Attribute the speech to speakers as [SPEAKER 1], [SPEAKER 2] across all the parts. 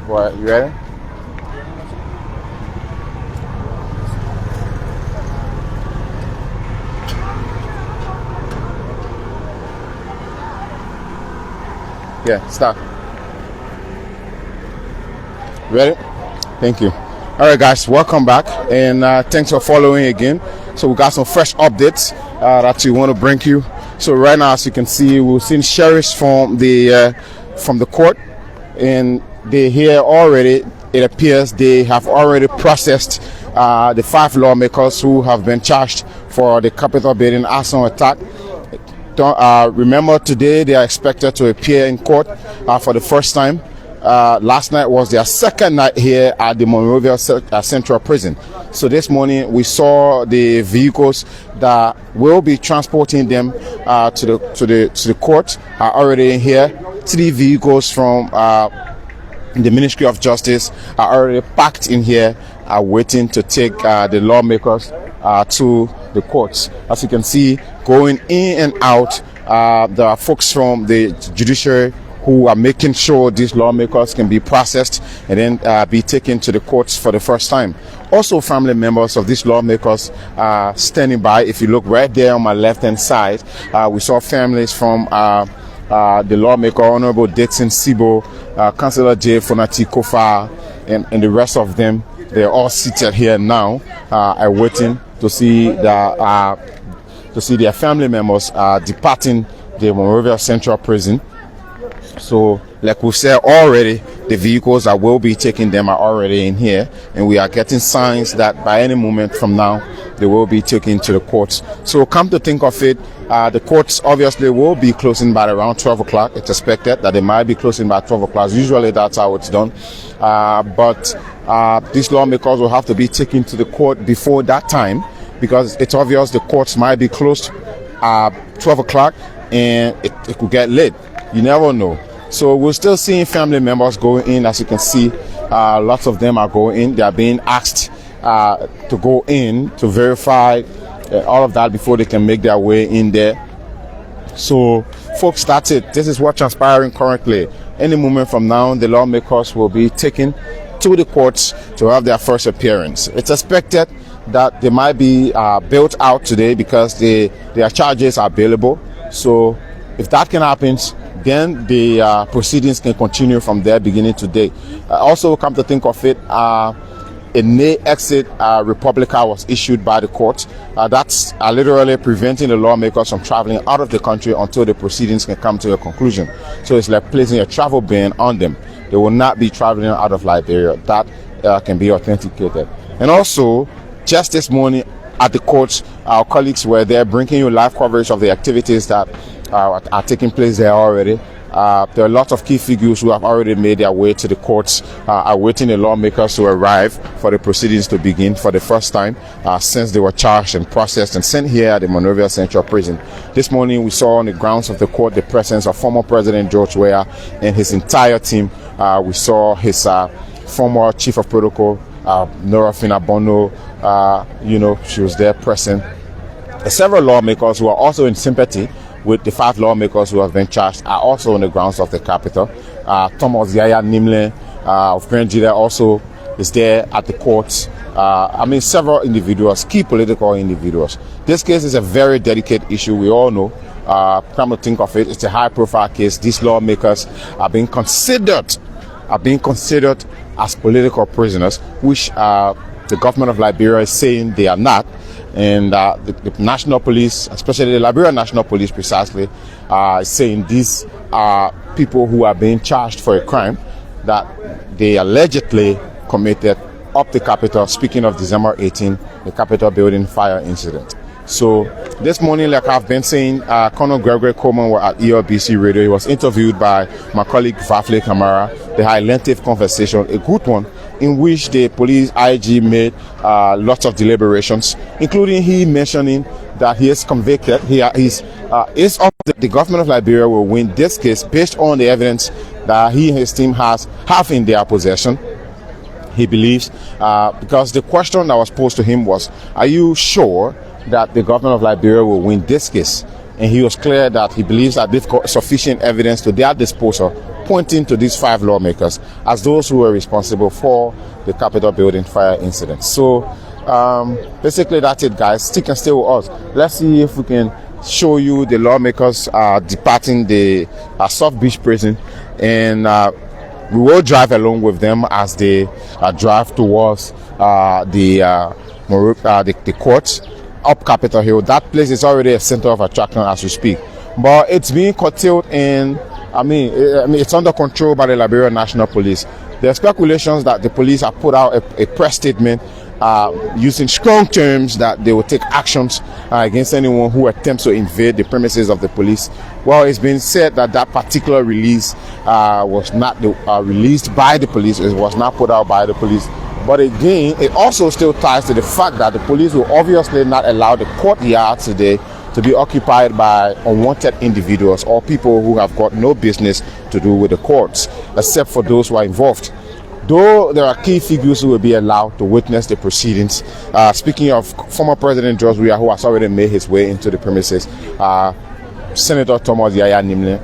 [SPEAKER 1] What, you ready? Yeah, start. Ready? Thank you. All right, guys, welcome back, and thanks for following again. So we got some fresh updates that we want to bring you. So right now, as you can see, we've seen sheriffs from the court, and they here already. It appears they have already processed the 5 lawmakers who have been charged for the Capitol building arson attack. Remember, today they are expected to appear in court for the first time. Last night was their second night here at the Monrovia Central Prison. So this morning we saw the vehicles that will be transporting them to the court are already here. 3 vehicles from the Ministry of Justice are already packed in here, waiting to take the lawmakers to the courts. As you can see, going in and out, there are folks from the Judiciary who are making sure these lawmakers can be processed and then be taken to the courts for the first time. Also, family members of these lawmakers are standing by. If you look right there on my left-hand side, we saw families from the lawmaker, Honorable Dixon Sibo, Councillor J. Fonati, Koffa, and the rest of them. They're all seated here now, waiting to see their family members departing the Monrovia Central Prison. So, like we said already, the vehicles that will be taking them are already in here, and we are getting signs that by any moment from now, they will be taken to the courts. So, come to think of it, the courts obviously will be closing by around 12 o'clock. It's expected that they might be closing by 12 o'clock. Usually, that's how it's done. But these lawmakers will have to be taken to the court before that time, because it's obvious the courts might be closed at 12 o'clock, and it could get late. You never know. So we're still seeing family members going in. As you can see, lots of them are going in. They are being asked to go in to verify all of that before they can make their way in there. So, folks, that's it. This is what's transpiring currently. Any moment from now, the lawmakers will be taken to the courts to have their first appearance. It's expected that they might be bailed out today because their charges are bailable. So, if that can happen, then the proceedings can continue from there beginning today. Also, come to think of it, a nay exit Republica was issued by the court. That's literally preventing the lawmakers from traveling out of the country until the proceedings can come to a conclusion. So it's like placing a travel ban on them. They will not be traveling out of Liberia. That can be authenticated. And also, just this morning at the courts, our colleagues were there bringing you live coverage of the activities that are taking place there already. There are lots of key figures who have already made their way to the courts, awaiting the lawmakers to arrive for the proceedings to begin for the first time since they were charged and processed and sent here at the Monrovia Central Prison. This morning we saw on the grounds of the court the presence of former President George Weah and his entire team. We saw his former Chief of Protocol, Nora Finabono, she was there present. Several lawmakers who are also in sympathy with the 5 lawmakers who have been charged are also on the grounds of the Capitol. Thomas Yaya Nimle of Grand Jida also is there at the courts. Several individuals, key political individuals. This case is a very delicate issue, we all know. Come to think of it, it's a high-profile case. These lawmakers are being considered as political prisoners, which the government of Liberia is saying they are not. And the national police, especially the Liberian National Police precisely, is saying these are people who are being charged for a crime that they allegedly committed up the Capitol. Speaking of December 18, the Capitol building fire incident. So this morning, like I've been saying, Colonel Gregory Coleman was at ELBC Radio. He was interviewed by my colleague Vafle Kamara. They had a lengthy conversation, a good one, in which the police IG made lots of deliberations, including he mentioning that he is convicted. The government of Liberia will win this case based on the evidence that he and his team have in their possession. He believes, because the question that was posed to him was, are you sure that the government of Liberia will win this case? And he was clear that he believes that they've got sufficient evidence to their disposal pointing to these 5 lawmakers as those who were responsible for the Capitol building fire incident. So basically that's it, guys. Stick and stay with us. Let's see if we can show you the lawmakers departing the South Beach prison, and we will drive along with them as they drive towards the court up Capitol Hill. That place is already a center of attraction as we speak, but it's being curtailed in. I mean, it's under control by the Liberian National Police. There are speculations that the police have put out a press statement using strong terms that they will take actions against anyone who attempts to invade the premises of the police. Well, it's been said that that particular release was not released by the police. It was not put out by the police. But again, it also still ties to the fact that the police will obviously not allow the courtyard today to be occupied by unwanted individuals or people who have got no business to do with the courts, except for those who are involved. Though there are key figures who will be allowed to witness the proceedings. Speaking of former President George Weah, who has already made his way into the premises, Senator Thomas Yaya Nimle,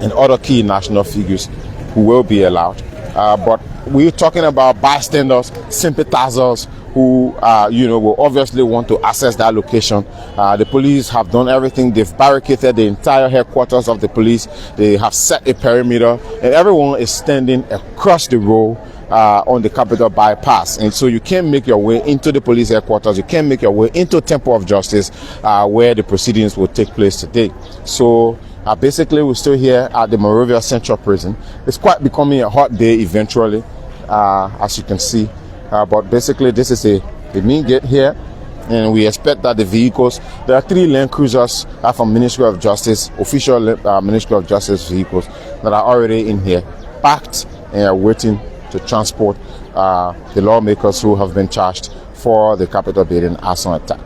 [SPEAKER 1] and other key national figures who will be allowed. But we're talking about bystanders, sympathizers who, will obviously want to access that location. The police have done everything. They've barricaded the entire headquarters of the police. They have set a perimeter, and everyone is standing across the road on the Capitol bypass. And so you can't make your way into the police headquarters. You can't make your way into Temple of Justice, where the proceedings will take place today. So basically, we're still here at the Monrovia Central Prison. It's quite becoming a hot day eventually, as you can see. But basically, this is the main gate here, and we expect that the vehicles, there are 3 land cruisers from Ministry of Justice, official Ministry of Justice vehicles that are already in here, packed and are waiting to transport the lawmakers who have been charged for the Capitol building arson attack.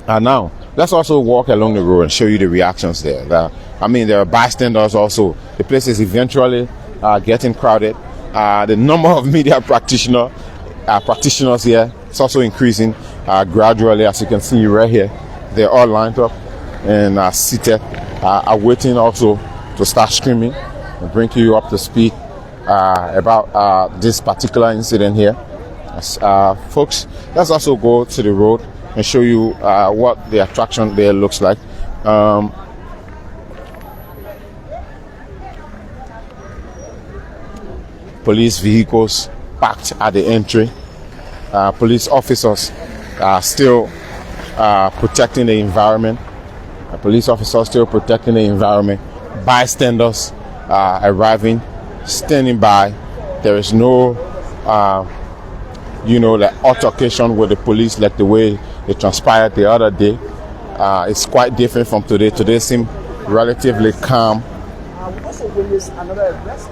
[SPEAKER 1] Now, let's also walk along the road and show you the reactions there. There are bystanders also. The place is eventually getting crowded. The number of media practitioners here is also increasing gradually, as you can see right here. They're all lined up and seated, waiting also to start streaming and bring you up to speed about this particular incident here. Folks, let's also go to the road and show you what the attraction there looks like. Police vehicles parked at the entry. Police officers are still protecting the environment. Bystanders arriving, standing by. There is no, the altercation with the police like the way it transpired the other day. It's quite different from today. Today seemed relatively calm.
[SPEAKER 2] We also witnessed another arrest.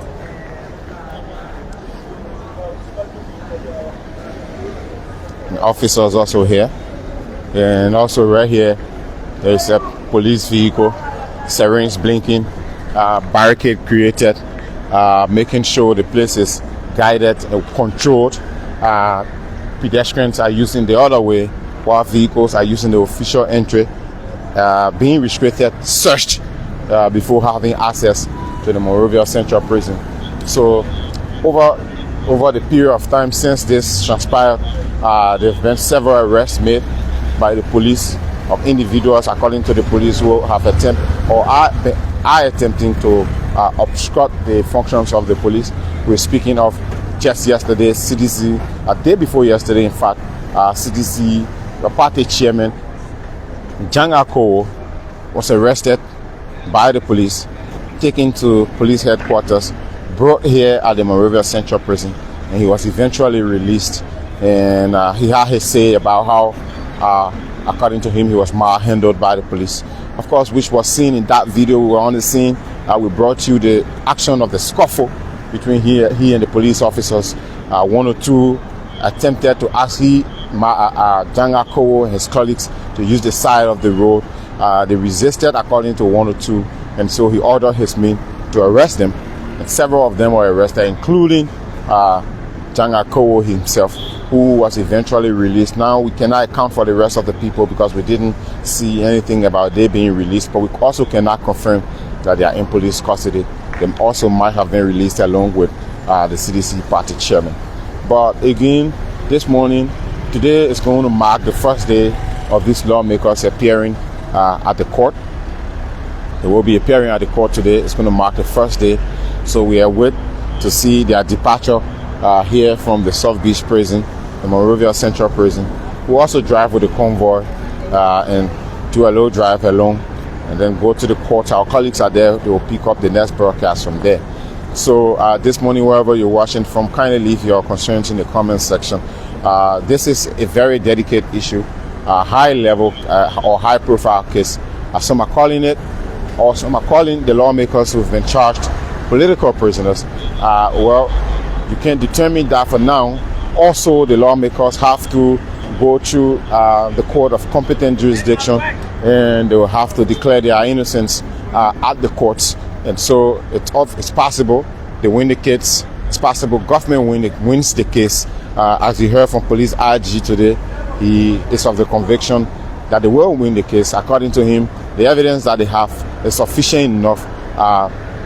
[SPEAKER 1] Officers also here, and also right here there's a police vehicle, sirens blinking, barricade created, making sure the place is guided and controlled. Pedestrians are using the other way while vehicles are using the official entry, being restricted, searched before having access to the Monrovia Central Prison. So over the period of time since this transpired, there have been several arrests made by the police of individuals, according to the police, who have attempted or are attempting to obstruct the functions of the police. We're speaking of just yesterday, CDC, a day before yesterday, in fact, CDC, the party chairman, Jangakowo, was arrested by the police, taken to police headquarters, brought here at the Monrovia Central Prison, and he was eventually released. And he had his say about how, according to him, he was malhandled by the police. Of course, which was seen in that video. We were on the scene. We brought you the action of the scuffle between he and the police officers. One or two attempted to ask Jangakowo and his colleagues to use the side of the road. They resisted, according to one or two, and so he ordered his men to arrest them. And several of them were arrested, including Jangakowo himself, who was eventually released. Now we cannot account for the rest of the people because we didn't see anything about they being released, but we also cannot confirm that they are in police custody They also might have been released along with the CDC party chairman. But again, this morning, today is going to mark the first day of these lawmakers appearing at the court. They will be appearing at the court today. It's going to mark the first day. So we are waiting to see their departure here from the South Beach prison, the Monrovia Central prison. We'll also drive with the convoy and do a little drive along and then go to the court. Our colleagues are there. They will pick up the next broadcast from there. So this morning, wherever you're watching from, kindly leave your concerns in the comment section. This is a very delicate issue, high level or high profile case. Some are calling it, or some are calling the lawmakers who've been charged political prisoners. Well, you can determine that for now. Also, the lawmakers have to go through the court of competent jurisdiction, and they will have to declare their innocence at the courts. And so it's possible they win the case. It's possible government wins the case. As you heard from police IG today, he is of the conviction that they will win the case. According to him, the evidence that they have is sufficient enough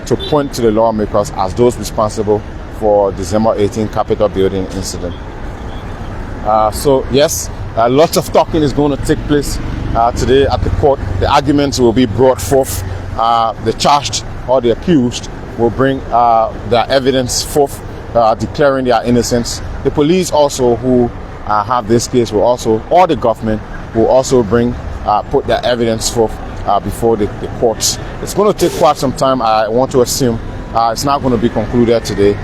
[SPEAKER 1] to point to the lawmakers as those responsible for December 18 Capitol building incident. So yes, lots of talking is going to take place today at the court. The arguments will be brought forth. The charged or the accused will bring their evidence forth, declaring their innocence. The police also who have this case will also, or the government will also put their evidence forth before the courts. It's going to take quite some time. I want to assume it's not going to be concluded today.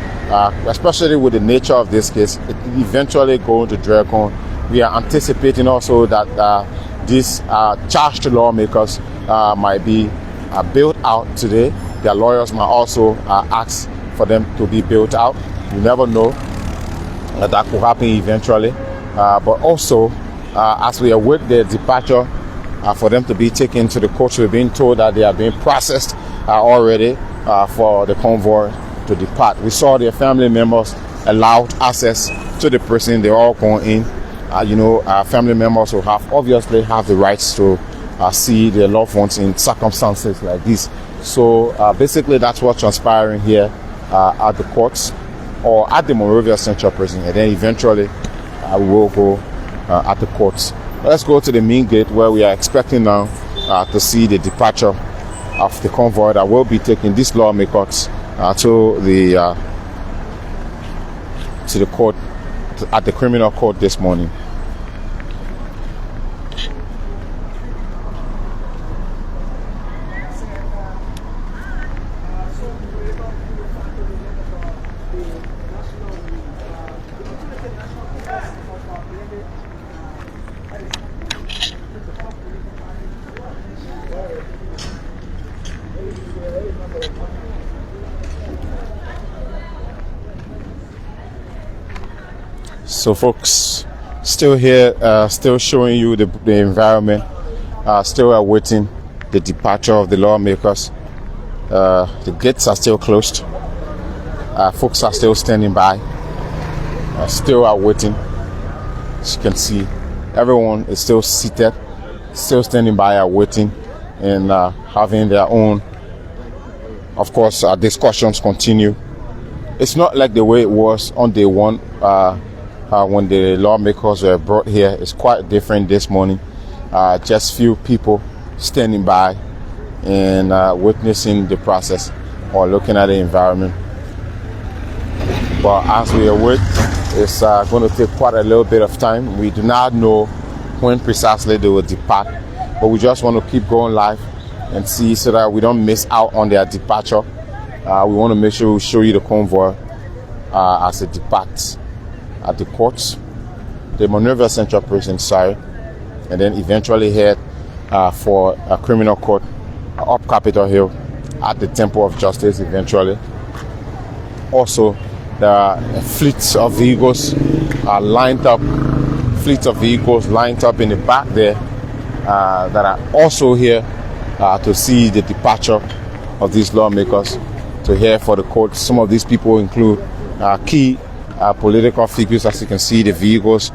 [SPEAKER 1] Especially with the nature of this case, it eventually going to drag on. We are anticipating also that these charged lawmakers might be bailed out today. Their lawyers might also ask for them to be bailed out. You never know. That could happen eventually. But also, as we await their departure, for them to be taken to the courts, we're being told that they are being processed already for the convoy to depart. We saw their family members allowed access to the prison. They're all going in. Family members will obviously have the rights to see their loved ones in circumstances like this. So basically that's what's transpiring here at the courts or at the Monrovia Central Prison, and then eventually we will go at the courts. Let's go to the main gate where we are expecting now to see the departure of the convoy that will be taking these lawmakers to the court, at the criminal court this morning. So folks, still here, still showing you the environment, still awaiting the departure of the lawmakers. The gates are still closed. Folks are still standing by, still awaiting. As you can see, everyone is still seated, still standing by, awaiting, and having their own, of course, discussions continue. It's not like the way it was on day one. When the lawmakers were brought here, it's quite different this morning. Just few people standing by and witnessing the process or looking at the environment. But as we await, it's going to take quite a little bit of time. We do not know when precisely they will depart, but we just want to keep going live and see so that we don't miss out on their departure. We want to make sure we show you the convoy as it departs at the courts, the Monrovia Central Prison, and then eventually head for a criminal court up Capitol Hill at the Temple of Justice eventually. Also, there are fleets of vehicles lined up in the back there that are also here to see the departure of these lawmakers, to hear for the court. Some of these people include key political figures. As you can see, the vehicles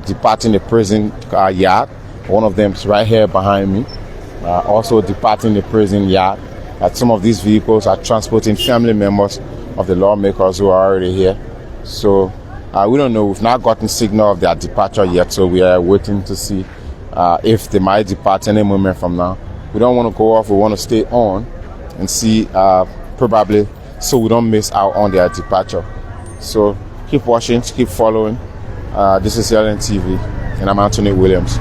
[SPEAKER 1] departing the prison yard. One of them is right here behind me, also departing the prison yard. that some of these vehicles are transporting family members of the lawmakers who are already here. So we don't know. We've not gotten signal of their departure yet, so we are waiting to see if they might depart any moment from now. We don't want to go off. We want to stay on and see, probably, so we don't miss out on their departure. So keep watching, keep following. This is LNTV, and I'm Anthony Williams.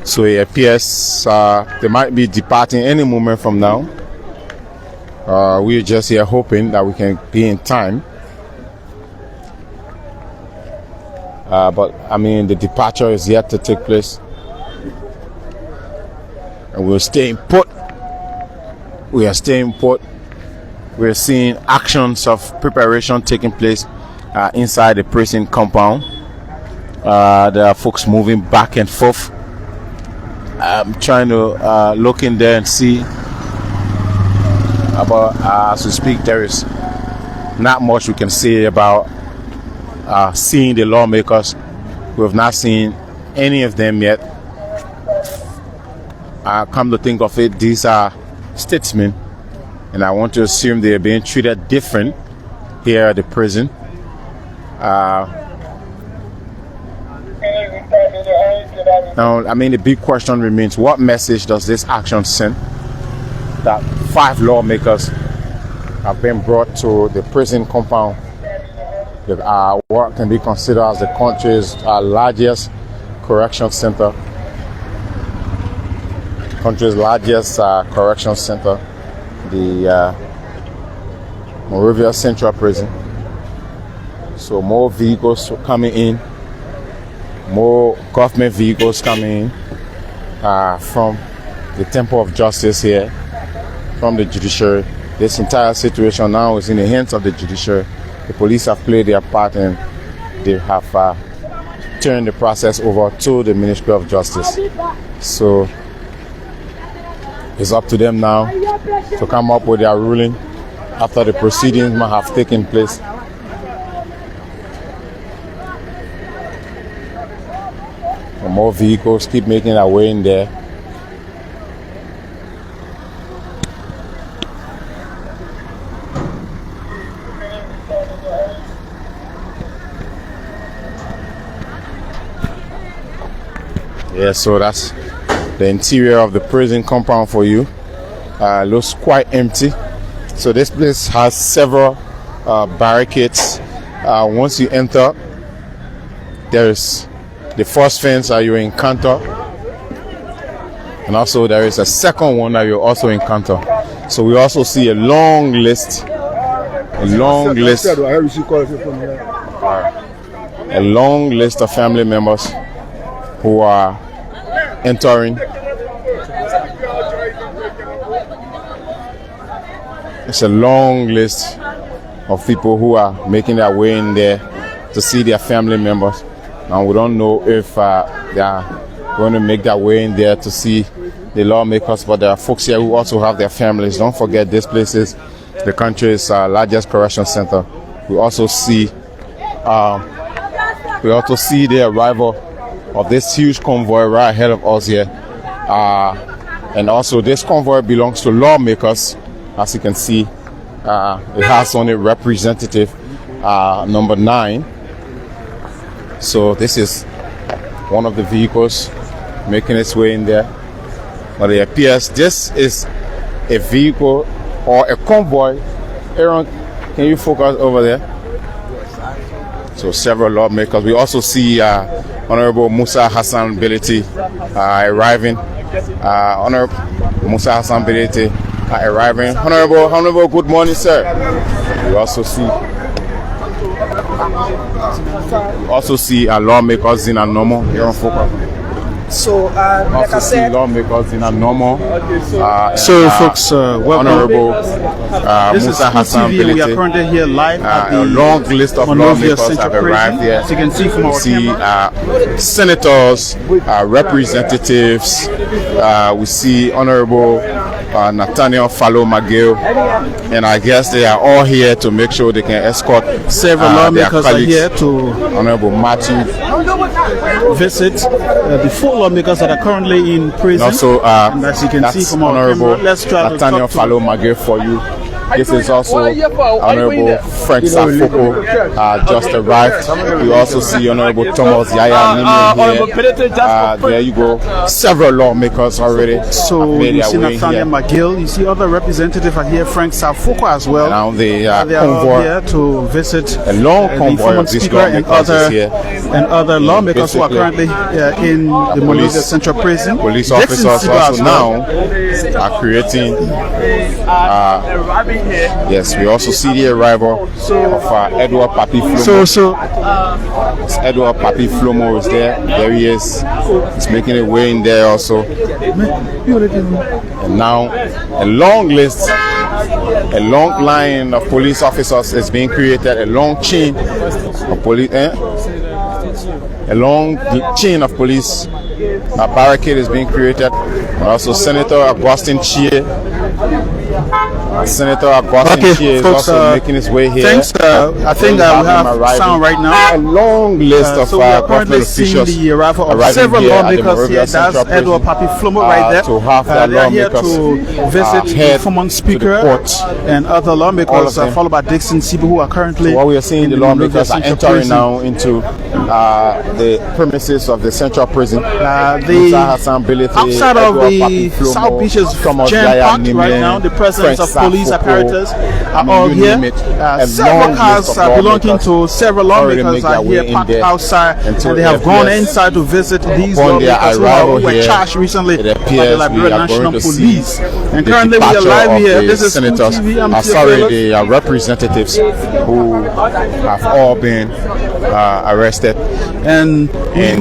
[SPEAKER 1] So it appears they might be departing any moment from now. We're just here hoping that we can be in time. But I mean, the departure is yet to take place. And we're staying put. We are staying put. We're seeing actions of preparation taking place inside the prison compound. There are folks moving back and forth. I'm trying to look in there and see about, as we speak, there is not much we can say about seeing the lawmakers. We have not seen any of them yet. Come to think of it, these are statesmen, and I want to assume they are being treated different here at the prison. Now, I mean, the big question remains, what message does this action send? That 5 lawmakers have been brought to the prison compound, what can be considered as the country's largest correction center. The Monrovia Central Prison. So more vehicles coming in. More government vehicles coming in from the Temple of Justice here, from the Judiciary. This entire situation now is in the hands of the Judiciary. The police have played their part and they have turned the process over to the Ministry of Justice. So it's up to them now to come up with their ruling after the proceedings might have taken place. More vehicles keep making their way in there. Yeah, so that's the interior of the prison compound for you. Looks quite empty. So this place has several barricades. Once you enter, there's the first fence that you encounter, and also there is a second one that you also encounter. So we also see a long list of family members who are entering. It's a long list of people who are making their way in there to see their family members. And we don't know if they are going to make their way in there to see the lawmakers, but there are folks here who also have their families. Don't forget, this place is the country's largest correction center. We also see the arrival of this huge convoy right ahead of us here. And also this convoy belongs to lawmakers. As you can see, it has on it representative number 9. So this is one of the vehicles making its way in there. But it appears this is a vehicle or a convoy. Aaron, can you focus over there? So several lawmakers. We also see Honorable Musa Hassan Bility arriving. Honorable Musa Hassan Bility arriving. Honorable, good morning, sir. We also see lawmakers in a normal here on focus.
[SPEAKER 2] So, like I
[SPEAKER 1] Also see
[SPEAKER 2] said,
[SPEAKER 1] lawmakers in a normal.
[SPEAKER 3] Folks, welcome.
[SPEAKER 1] Honorable
[SPEAKER 3] This is
[SPEAKER 1] Musa Hassan
[SPEAKER 3] TV, and we are currently here live at the
[SPEAKER 1] a long list of
[SPEAKER 3] Monrovia
[SPEAKER 1] lawmakers have
[SPEAKER 3] Central
[SPEAKER 1] arrived
[SPEAKER 3] Prison.
[SPEAKER 1] here.
[SPEAKER 3] As you can see from our camera.
[SPEAKER 1] Senators, representatives. We see Honorable Nathaniel Fallow McGill, and I guess they are all here to make sure they can escort
[SPEAKER 3] Several
[SPEAKER 1] their
[SPEAKER 3] lawmakers are
[SPEAKER 1] colleagues.
[SPEAKER 3] here to
[SPEAKER 1] Honorable Matthew,
[SPEAKER 3] visit the 4 lawmakers that are currently in prison.
[SPEAKER 1] also
[SPEAKER 3] and as you can see
[SPEAKER 1] that's
[SPEAKER 3] from our
[SPEAKER 1] Honorable
[SPEAKER 3] camera, let's try to
[SPEAKER 1] Nathaniel
[SPEAKER 3] talk to
[SPEAKER 1] Fallow McGill for you. This is also Honorable Frank Safoko, just arrived. We also see Honorable Thomas Yaya Nimi here. There you go. Several lawmakers already
[SPEAKER 3] So
[SPEAKER 1] made
[SPEAKER 3] you
[SPEAKER 1] their
[SPEAKER 3] see
[SPEAKER 1] way
[SPEAKER 3] Nathaniel
[SPEAKER 1] here.
[SPEAKER 3] McGill, you see other representatives are here, Frank Safoko as well.
[SPEAKER 1] Now the
[SPEAKER 3] They are all
[SPEAKER 1] convoy,
[SPEAKER 3] here to visit
[SPEAKER 1] a long
[SPEAKER 3] the
[SPEAKER 1] convoy
[SPEAKER 3] former
[SPEAKER 1] of these
[SPEAKER 3] speaker and
[SPEAKER 1] lawmakers is
[SPEAKER 3] other
[SPEAKER 1] here.
[SPEAKER 3] lawmakers who are
[SPEAKER 1] Basically,
[SPEAKER 3] currently in the Monrovia Central Prison.
[SPEAKER 1] Police
[SPEAKER 3] Dixon
[SPEAKER 1] officers
[SPEAKER 3] Siba
[SPEAKER 1] also
[SPEAKER 3] as well.
[SPEAKER 1] now are creating. Yes, we also see the arrival of Edward Papi Flomo. Edward Papi Flomo is there. There he is. He's making a way in there also. And now a long list, a long line of police officers is being created. A long chain of police. A long chain of police. A barricade is being created. And also Senator Augustine Chie. Senator Augustine Chie is
[SPEAKER 3] folks,
[SPEAKER 1] also making his way here.
[SPEAKER 3] Thanks. I think we have sound right now.
[SPEAKER 1] A long list of
[SPEAKER 3] so we are
[SPEAKER 1] government
[SPEAKER 3] currently seeing
[SPEAKER 1] officials
[SPEAKER 3] the arrival of
[SPEAKER 1] arriving
[SPEAKER 3] several
[SPEAKER 1] here at the
[SPEAKER 3] lawmakers here.
[SPEAKER 1] Monrovia
[SPEAKER 3] That's
[SPEAKER 1] Central
[SPEAKER 3] Edward
[SPEAKER 1] Prison,
[SPEAKER 3] Papi Flomo right there.
[SPEAKER 1] to have their
[SPEAKER 3] they are here
[SPEAKER 1] lawmakers
[SPEAKER 3] to visit the
[SPEAKER 1] head
[SPEAKER 3] former
[SPEAKER 1] to
[SPEAKER 3] speaker
[SPEAKER 1] the court.
[SPEAKER 3] and other
[SPEAKER 1] All
[SPEAKER 3] lawmakers,
[SPEAKER 1] of them.
[SPEAKER 3] followed by Dixon Siba, who are currently.
[SPEAKER 1] So what we are seeing,
[SPEAKER 3] in
[SPEAKER 1] the
[SPEAKER 3] Monrovia
[SPEAKER 1] lawmakers are
[SPEAKER 3] Central
[SPEAKER 1] entering
[SPEAKER 3] Prison.
[SPEAKER 1] now into the premises of the Central Prison.
[SPEAKER 3] The
[SPEAKER 1] Musa Hassan Bilete,
[SPEAKER 3] outside of
[SPEAKER 1] Edward
[SPEAKER 3] the
[SPEAKER 1] Papi Flomo,
[SPEAKER 3] South Beach is
[SPEAKER 1] Thomas
[SPEAKER 3] jam
[SPEAKER 1] Yaya
[SPEAKER 3] packed right
[SPEAKER 1] Nime,
[SPEAKER 3] now. The presence of
[SPEAKER 1] Frank
[SPEAKER 3] police
[SPEAKER 1] Safoko,
[SPEAKER 3] apparatus are
[SPEAKER 1] you
[SPEAKER 3] all
[SPEAKER 1] name
[SPEAKER 3] here.
[SPEAKER 1] it. A
[SPEAKER 3] Several
[SPEAKER 1] long
[SPEAKER 3] cars
[SPEAKER 1] list of
[SPEAKER 3] belonging
[SPEAKER 1] lawmakers
[SPEAKER 3] to several
[SPEAKER 1] already
[SPEAKER 3] lawmakers
[SPEAKER 1] make their
[SPEAKER 3] are
[SPEAKER 1] way
[SPEAKER 3] here
[SPEAKER 1] in
[SPEAKER 3] parked
[SPEAKER 1] there.
[SPEAKER 3] outside,
[SPEAKER 1] And so
[SPEAKER 3] and they
[SPEAKER 1] it
[SPEAKER 3] have gone
[SPEAKER 1] appears
[SPEAKER 3] inside to visit these
[SPEAKER 1] upon their
[SPEAKER 3] lawmakers who
[SPEAKER 1] arrival
[SPEAKER 3] were
[SPEAKER 1] here,
[SPEAKER 3] charged recently
[SPEAKER 1] it
[SPEAKER 3] by the
[SPEAKER 1] appears we
[SPEAKER 3] Liberian
[SPEAKER 1] are
[SPEAKER 3] National
[SPEAKER 1] going to see
[SPEAKER 3] Police. And
[SPEAKER 1] the
[SPEAKER 3] currently we are
[SPEAKER 1] departure
[SPEAKER 3] live
[SPEAKER 1] of
[SPEAKER 3] here.
[SPEAKER 1] the
[SPEAKER 3] This is
[SPEAKER 1] senators.
[SPEAKER 3] TV. I'm
[SPEAKER 1] Sorry,
[SPEAKER 3] Theo
[SPEAKER 1] the representatives who have all been arrested
[SPEAKER 3] and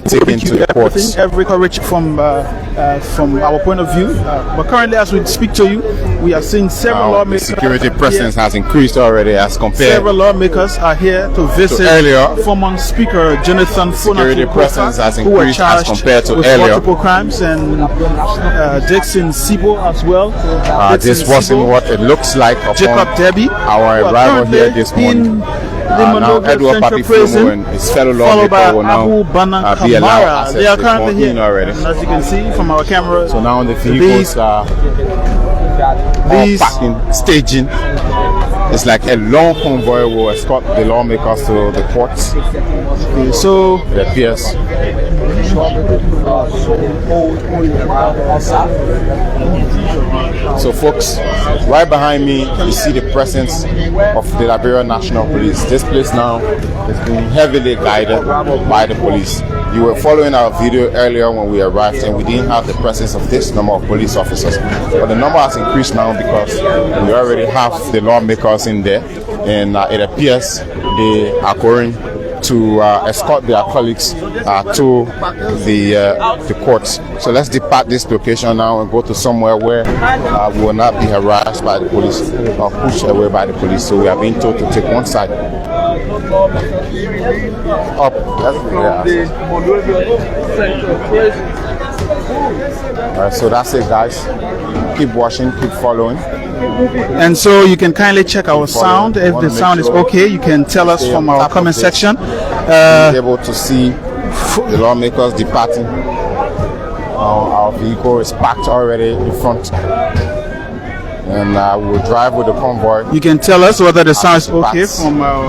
[SPEAKER 1] taken to the courts.
[SPEAKER 3] every coverage from our point of view. But currently, as we speak to you, we are seeing several
[SPEAKER 1] The
[SPEAKER 3] lawmakers.
[SPEAKER 1] security
[SPEAKER 3] here.
[SPEAKER 1] presence has increased already as compared.
[SPEAKER 3] Several lawmakers are here to visit
[SPEAKER 1] earlier.
[SPEAKER 3] former Speaker Jonathan
[SPEAKER 1] Security
[SPEAKER 3] Fonati
[SPEAKER 1] presence has
[SPEAKER 3] who were
[SPEAKER 1] increased as
[SPEAKER 3] charged
[SPEAKER 1] compared to
[SPEAKER 3] with
[SPEAKER 1] earlier.
[SPEAKER 3] multiple crimes, and Dixon Sibo as well.
[SPEAKER 1] This
[SPEAKER 3] Dixon
[SPEAKER 1] wasn't
[SPEAKER 3] Sibo,
[SPEAKER 1] what it looks like upon
[SPEAKER 3] Jacob Debbie,
[SPEAKER 1] our
[SPEAKER 3] who are
[SPEAKER 1] arrival here
[SPEAKER 3] currently
[SPEAKER 1] this morning.
[SPEAKER 3] in the
[SPEAKER 1] Now
[SPEAKER 3] Monrovia
[SPEAKER 1] Edward
[SPEAKER 3] Central
[SPEAKER 1] Papi
[SPEAKER 3] Prison,
[SPEAKER 1] Flomo and his fellow
[SPEAKER 3] followed by
[SPEAKER 1] lawmaker will now
[SPEAKER 3] Abu Banan
[SPEAKER 1] be allowed
[SPEAKER 3] Kamara.
[SPEAKER 1] access
[SPEAKER 3] They are
[SPEAKER 1] to
[SPEAKER 3] currently
[SPEAKER 1] the
[SPEAKER 3] here,
[SPEAKER 1] court already.
[SPEAKER 3] and as you can see from our camera.
[SPEAKER 1] So now the
[SPEAKER 3] These-
[SPEAKER 1] vehicles are all
[SPEAKER 3] these-
[SPEAKER 1] packing, staging. It's like a long convoy will escort the lawmakers to the courts.
[SPEAKER 3] So
[SPEAKER 1] It appears. So folks, right behind me you see the presence of the Liberian National Police. This place now is being heavily guided by the police. You were following our video earlier when we arrived and we didn't have the presence of this number of police officers. But the number has increased now because we already have the lawmakers in there, and it appears they are going to escort their colleagues to the courts. So let's depart this location now and go to somewhere where we will not be harassed by the police or pushed away by the police. So we are being told to take one side. Up. Alright, so that's it, guys. Keep watching, keep following.
[SPEAKER 3] and so you can kindly check our sound. If the sound is okay, you can tell us from our comment section.
[SPEAKER 1] Be able to see the lawmakers departing. Our vehicle is parked already in front, and we will drive with the convoy.
[SPEAKER 3] You can tell us whether the sound is okay from our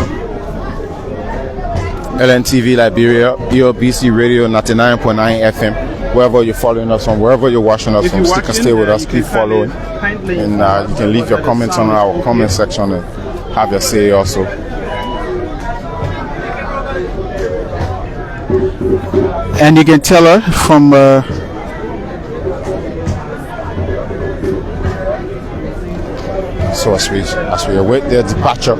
[SPEAKER 1] LNTV Liberia, ELBC Radio 99.9 FM. Wherever you're following us from, wherever you're watching us from, stick and stay with us, keep following. And you can leave your comments on our comment section and have your say also.
[SPEAKER 3] And you can tell her from
[SPEAKER 1] So as we await their departure,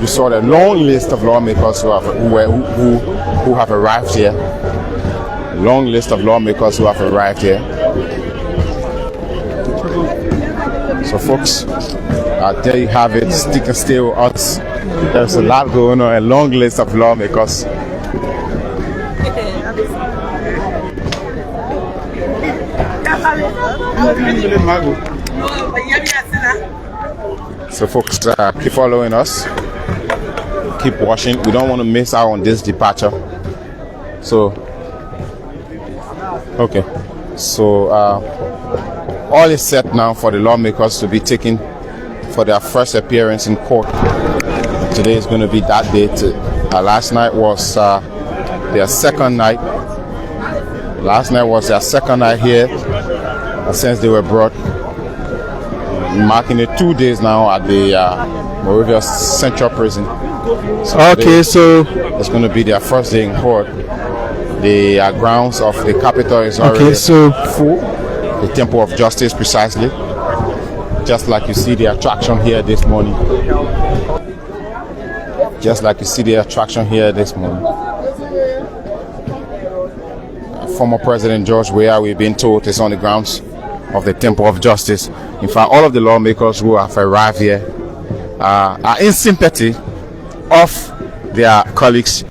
[SPEAKER 1] you saw the long list of lawmakers who have arrived here. long list of lawmakers who have arrived here. So folks, there you have it. Stick and stay with us. There's a lot going on, a long list of lawmakers. So folks, keep following us, keep watching. We don't want to miss out on this departure. So okay, so all is set now for the lawmakers to be taken for their first appearance in court. Today is going to be that day. Last night was their second night. Last night was their second night here since they were brought, marking it 2 days now at the Monrovia Central Prison. So okay, so it's going to be their first day in court. The grounds of the Capitol is already full. The Temple of Justice, precisely. Just like you see the attraction here this morning. Just like you see the attraction here this morning. Former President George Weah, we've been told, is on the grounds of the Temple of Justice. In fact, all of the lawmakers who have arrived here are in sympathy of their colleagues.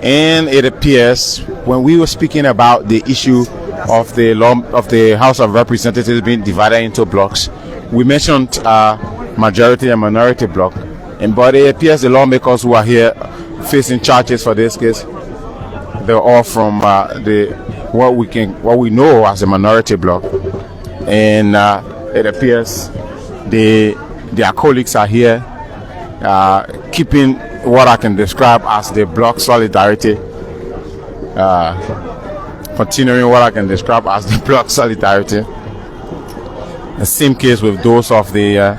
[SPEAKER 1] And it appears when we were speaking about the issue of the House of Representatives being divided into blocks, we mentioned majority and minority block. But it appears the lawmakers who are here facing charges for this case, they're all from what we know as a minority bloc, and it appears their colleagues are here keeping what I can describe as the bloc solidarity, continuing what I can describe as the bloc solidarity. The same case with those of the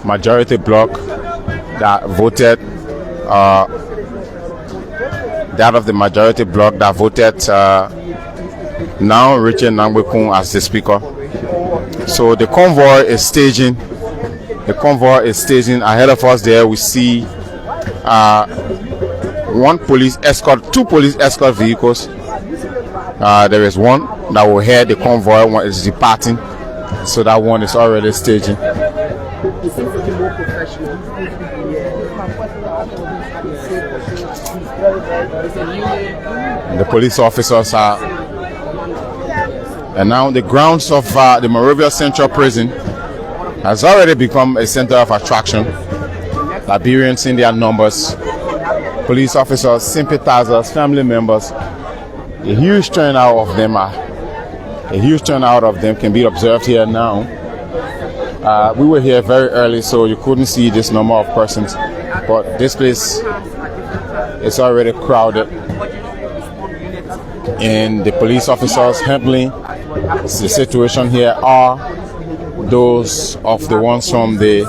[SPEAKER 1] majority bloc that voted. That of the majority bloc that voted now Richard Nambekun as the speaker. So the convoy is staging. The convoy is staging ahead of us. There we see two police escort vehicles. There is one that will head the convoy. One is departing, so that one is already staging. The police officers are, and now the grounds of the Monrovia Central Prison has already become a center of attraction. Liberians in their numbers, police officers, sympathizers, family members. A huge turnout of them can be observed here now. We were here very early, so you couldn't see this number of persons, but this place is already crowded, and the police officers handling the situation here are those of the ones from the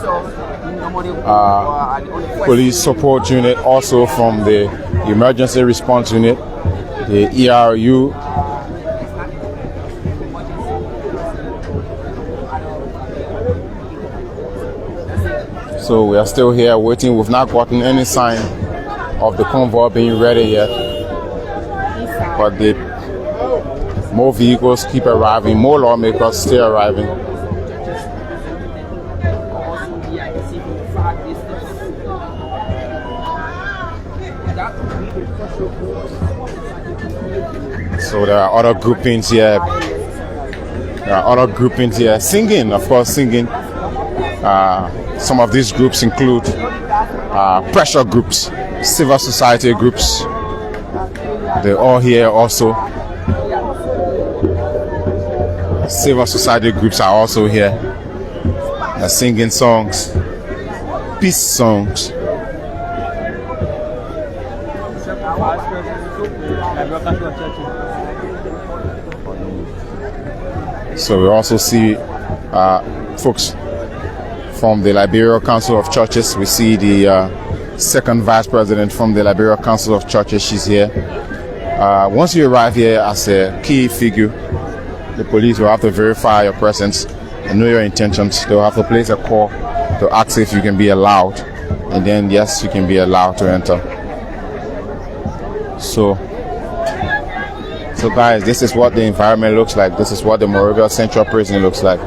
[SPEAKER 1] police support unit, also from the emergency response unit, the ERU. So we are still here waiting. We've not gotten any sign of the convoy being ready yet, but more vehicles keep arriving, more lawmakers still arriving. So there are other groupings here. Singing, of course, singing. Some of these groups include pressure groups, civil society groups. They're all here also. Civil society groups are also here. They're singing songs, peace songs. So we also see folks from the Liberian Council of Churches. We see the second vice president from the Liberian Council of Churches. She's here. Once you arrive here as a key figure, the police will have to verify your presence and know your intentions. They'll have to place a call to ask if you can be allowed, and then yes, you can be allowed to enter. So So guys, this is what the environment looks like. This is what the Monrovia Central Prison looks like.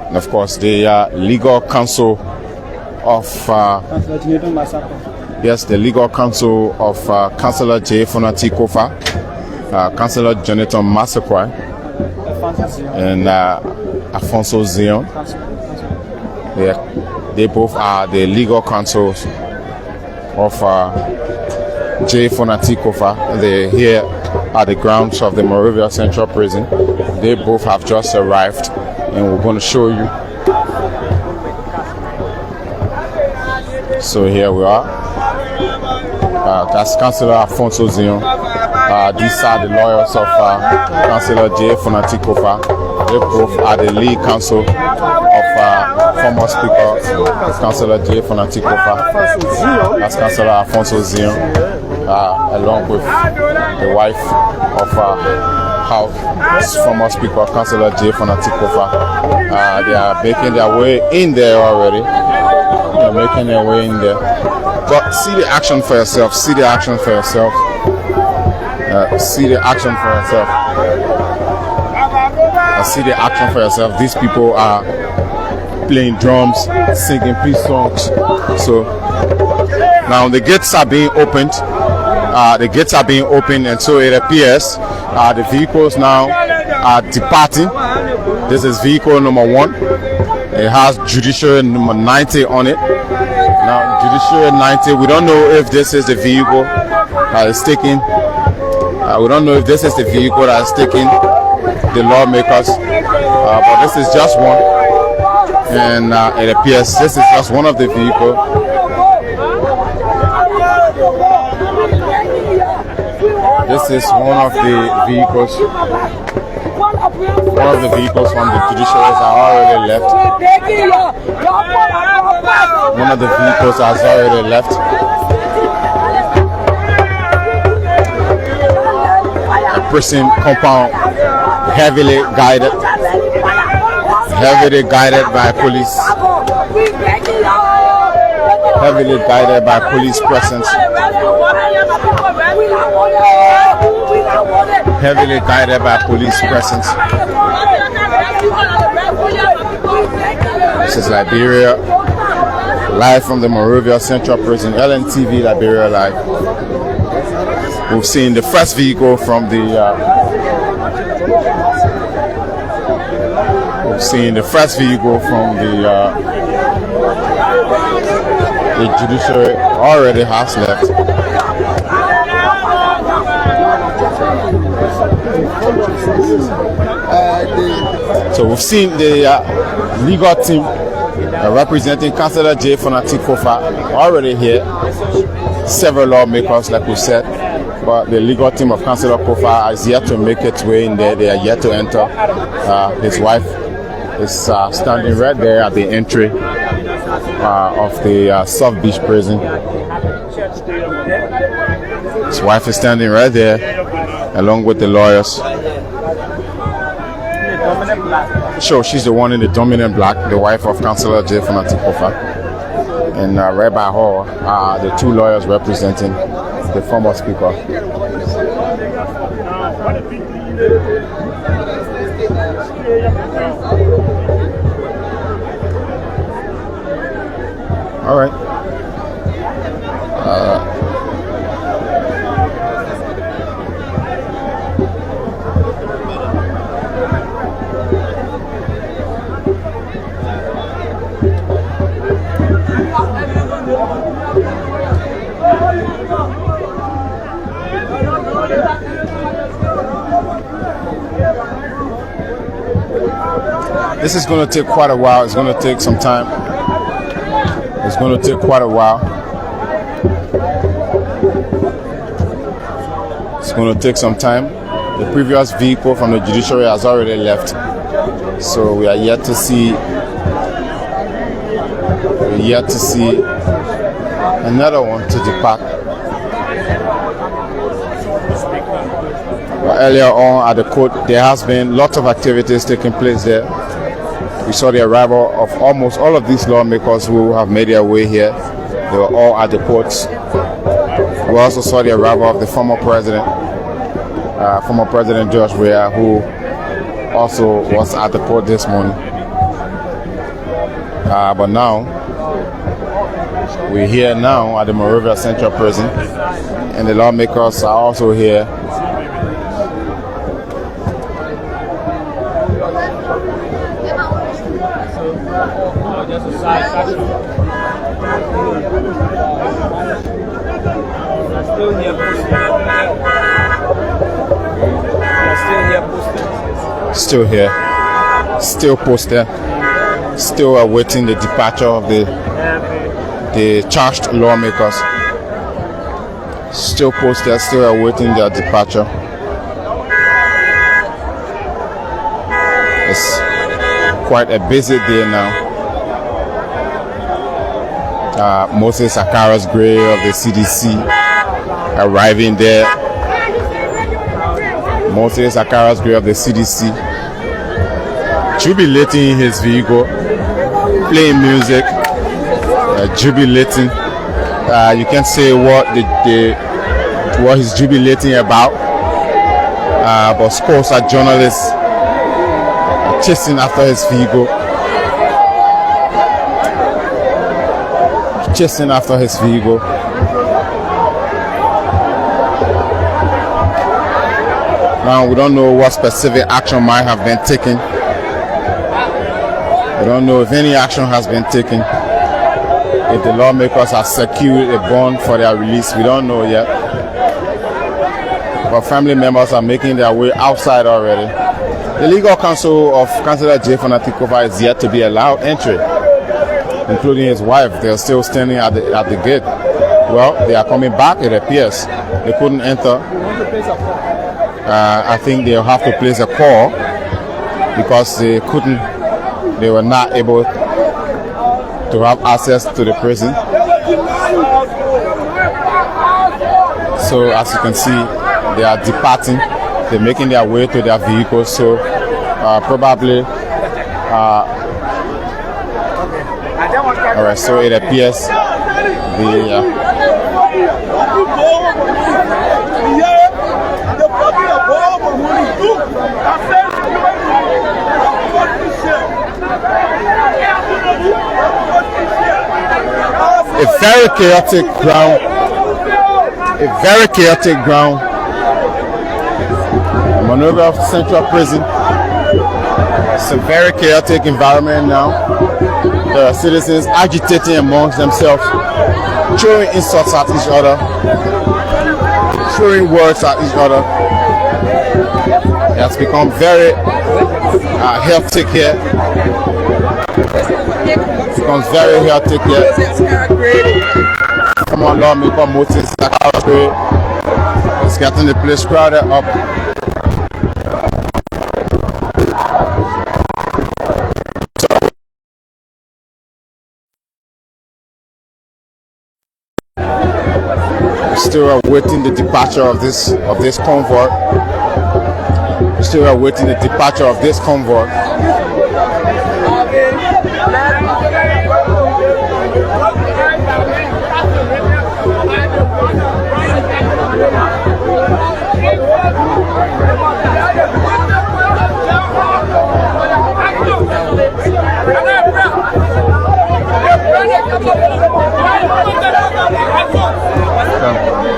[SPEAKER 1] And of course, the legal counsel of the legal counsel of Councillor J. Fonati Koffa, Councillor Jonathan Massacre, and Alfonso Zion. They both are the legal counsels of J. Fonati Koffa. They're here at the grounds of the Monrovia Central Prison. They both have just arrived, and we're going to show you. So here we are. That's Councillor Alfonso Zion. These are the lawyers of Councillor J. Fonati Koffa. They both are the lead counsel of former Speaker Councillor J. Fonati Koffa. That's Councillor Alfonso Zion, along with the wife of former Speaker Councillor J. Fonati Koffa. They are making their way in there already. They're making their way in there. But see the action for yourself. See the action for yourself. See the action for yourself. See the action for yourself. These people are playing drums, singing peace songs. So now the gates are being opened. The gates are being opened, and so it appears the vehicles now are departing. This is vehicle number 1. It has Judiciary number 90 on it. Now, Judiciary 90, we don't know if this is the vehicle that is taking. We don't know if this is the vehicle that is taking the lawmakers, but this is just one. And it appears this is just one of the vehicles. This is one of the vehicles. One of the vehicles from the judiciaries are already left. One of the vehicles has already left. The prison compound heavily guided by police. Heavily guided by police presence. Heavily guided by police presence. This is Liberia, live from the Monrovia Central Prison, LNTV Liberia Live. We've seen the first vehicle from the judiciary already has left. So we've seen the legal team representing Councillor J. Fonati Koffa already here. Several lawmakers, like we said, but the legal team of Councillor Koffa is yet to make its way in there. They are yet to enter. His wife is standing right there at the entry of the South Beach prison. His wife is standing right there along with the lawyers. Sure, she's the one in the dominant black, the wife of Councillor J. Fonati Koffa. And right by her are the 2 lawyers representing the former speaker. All right. This is going to take quite a while. It's going to take some time. It's going to take quite a while. It's going to take some time. The previous vehicle from the judiciary has already left. So we are yet to see another one to depart. We earlier on at the court, there has been lots of activities taking place there. We saw the arrival of almost all of these lawmakers who have made their way here. They were all at the courts. We also saw the arrival of the former President George Weah, who also was at the court this morning. But now, we're here now at the Monrovia Central Prison, and the lawmakers are also here. Still here, still posted, still awaiting the departure of the charged lawmakers. Still posted, still awaiting their departure. It's quite a busy day now. Moses Akara's Gray of the CDC arriving there. Moses Akara's Gray of the CDC jubilating in his vehicle, playing music, jubilating. You can't say what he's jubilating about, but of course, our journalists chasing after his vehicle. Chasing after his vehicle. Now we don't know what specific action might have been taken. We don't know if any action has been taken. If the lawmakers have secured a bond for their release, we don't know yet. But family members are making their way outside already. The legal counsel of Councillor J. Fonati Koffa is yet to be allowed entry, including his wife. They're still standing at the gate. Well, they are coming back, it appears. They couldn't enter. I think they'll have to place a call because they were not able to have access to the prison. So as you can see, they are departing. They're making their way to their vehicles. So probably all right, so it appears a very chaotic ground. Monrovia Central Prison. It's a very chaotic environment now. There are citizens agitating amongst themselves, throwing insults at each other, throwing words at each other. It has become very hectic here. It becomes very hectic here. Come on, Lawmaker Moses is getting the place crowded up. Still awaiting the departure of this convoy. Still awaiting the departure of this convoy.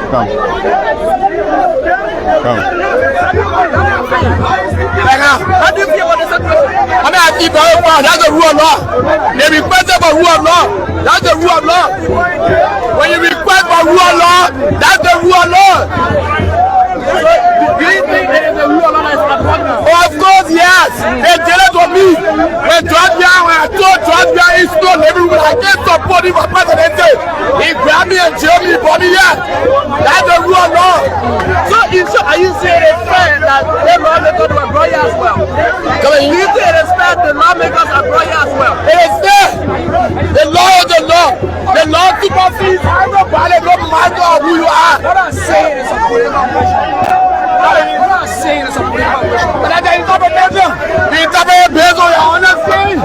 [SPEAKER 1] Come.
[SPEAKER 2] How do you feel about the situation? I mean, I keep very proud. That's the rule of law. They request for rule of law. That's the rule of law. When you request for rule of law, that's the rule of law. Do you think there is a rule of law that is not? Oh, of course, yes. They did it to me. When I told Georgia he's not everywhere, I can't support him for presidency. He grabbed me and jailed me, but yeah, that's the rule of law. So, are you saying it's fair that the lawmakers were brought here as well? Do you think it's fair the lawmakers are brought here as well? It is fair. The law is the law. The law supersedes everybody, no matter who you are. What I'm saying is a political question. What I'm saying But that's the interpretation. You interpret based on your understanding.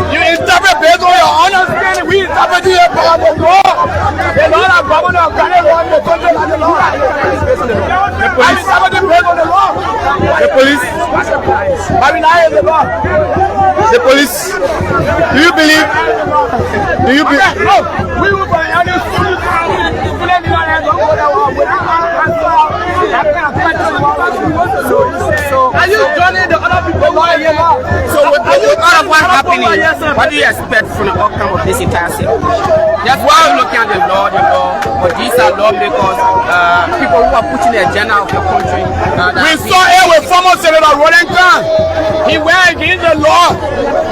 [SPEAKER 2] You interpret based on your understanding. We interpret it by the law. The law that governs our planet, law in the country, and the law. The police interpret it based on the law.
[SPEAKER 3] The police.
[SPEAKER 2] I mean, I am the law.
[SPEAKER 3] The police. Do you believe? Do you believe?
[SPEAKER 2] No, we will buy any food. So are you joining the other people who are here now?
[SPEAKER 4] So with all of what's happening, what do you expect from the outcome of this entire thing? That's why we're looking at the law, but these are lawmakers, people who are pushing the agenda of the country.
[SPEAKER 2] We saw it with former Senator Roland Khan. He went against the law.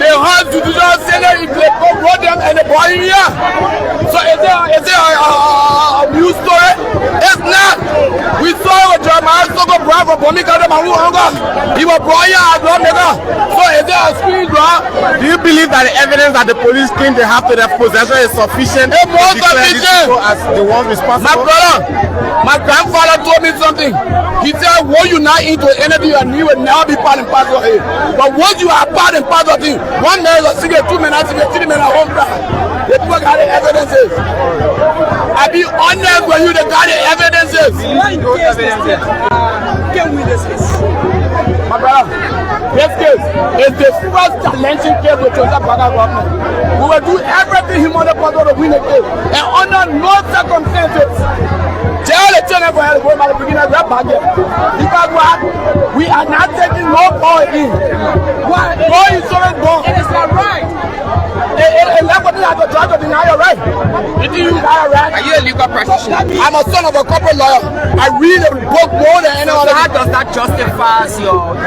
[SPEAKER 2] They had Judiciary Senate, they brought them and they brought him here. So is it a news story? It's not. We saw it with Jeremiah Soko brought from Bomika to Maru Hanga. He was brought here as lawmaker. So is it a screen draw?
[SPEAKER 1] Do you believe that the evidence that the police claim they have to their possession is sufficient
[SPEAKER 2] It was
[SPEAKER 1] to declare these
[SPEAKER 2] sufficient.
[SPEAKER 1] people as the ones responsible?
[SPEAKER 2] My brother, my grandfather told me something. He said, when you're not into anything, you will never be part and parcel of it. But once you are part and parcel of it, one man is a cigarette, 2 men are cigarette, 3 men are home cry. The people got the evidences. I be honest with you, they got the evidences. My brother, this case is the first challenging case with Joseph Baga government. We will do everything humanly possible to win the case. And under no circumstances, tell the children for help at the beginning of that budget. Because what? We are not taking no ball in. Why? No insurance bond. It is not right. Everybody has to try to deny your right. It is not right.
[SPEAKER 4] Are you a legal practitioner?
[SPEAKER 2] I'm a son of a corporate lawyer. I read a book more than any other.
[SPEAKER 4] How does that justify your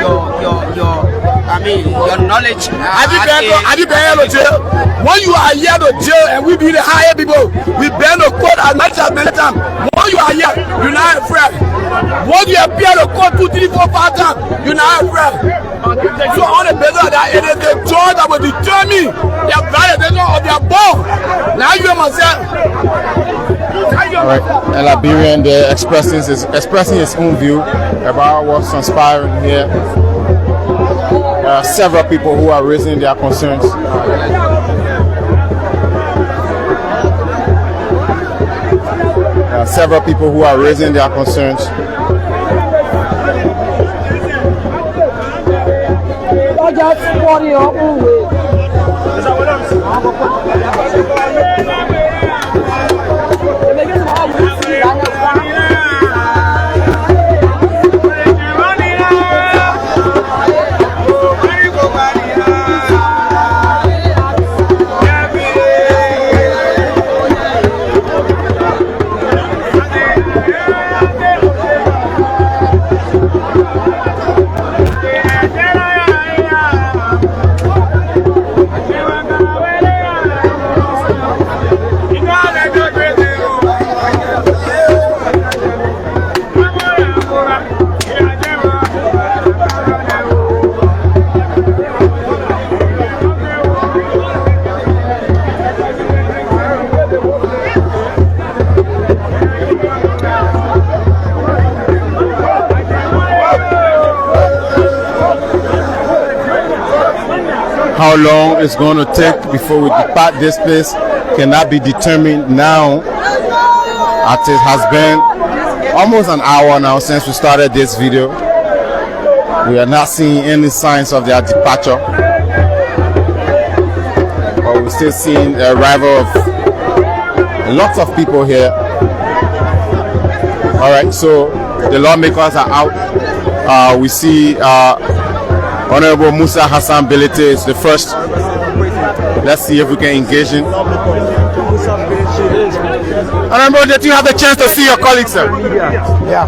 [SPEAKER 4] knowledge?
[SPEAKER 2] Have you been here to jail? When you are here to jail and we be the higher people, we been to court as much as many times. When you are here, you're not afraid. When you appear to court 2, 3, 4, 5 times, you're not afraid. So on the basis of that, it is the judge that will determine their validation of their bond. Now you myself.
[SPEAKER 1] All right, and Liberian there expressing his own view about what's transpiring here. There are several people who are raising their concerns. There are several people who are raising their concerns. How long it's going to take before we depart this place cannot be determined now, as it has been almost an hour now since we started this video. We are not seeing any signs of their departure, but we're still seeing the arrival of lots of people here. All right, so the lawmakers are out. We see Honorable Musa Hassan Belete is the first. Let's see if we can engage him. Honorable, did you have the chance to see your colleagues, sir?
[SPEAKER 5] Yeah.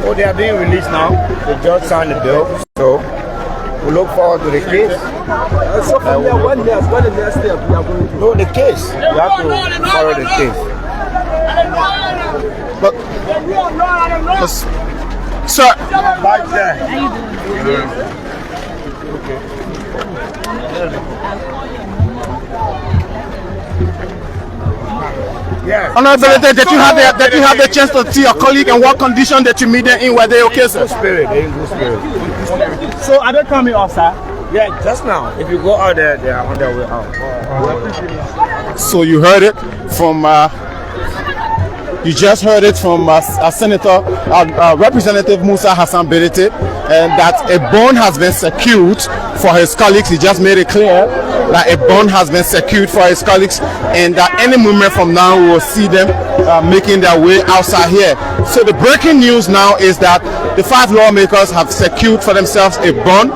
[SPEAKER 5] Oh, they are being released now. The judge signed the bill, so we look forward to the case.
[SPEAKER 6] So from there, what the next step we are going to?
[SPEAKER 5] No, the case. You have to follow the case.
[SPEAKER 1] But, sir,
[SPEAKER 5] Back there. Yes.
[SPEAKER 3] Honorability, did you have the chance to see your colleague and what condition that you meet them in? Were they okay, sir?
[SPEAKER 5] Good spirit, in good spirit.
[SPEAKER 3] So are they coming off, sir?
[SPEAKER 5] Yeah, just now. If you go out there, they are on their way out.
[SPEAKER 1] So you heard it from. You just heard it from Senator Representative Musa Hassan Berete, and that a bond has been secured for his colleagues. He just made it clear that a bond has been secured for his colleagues, and that any moment from now we will see them making their way outside here. So the breaking news now is that the 5 lawmakers have secured for themselves a bond.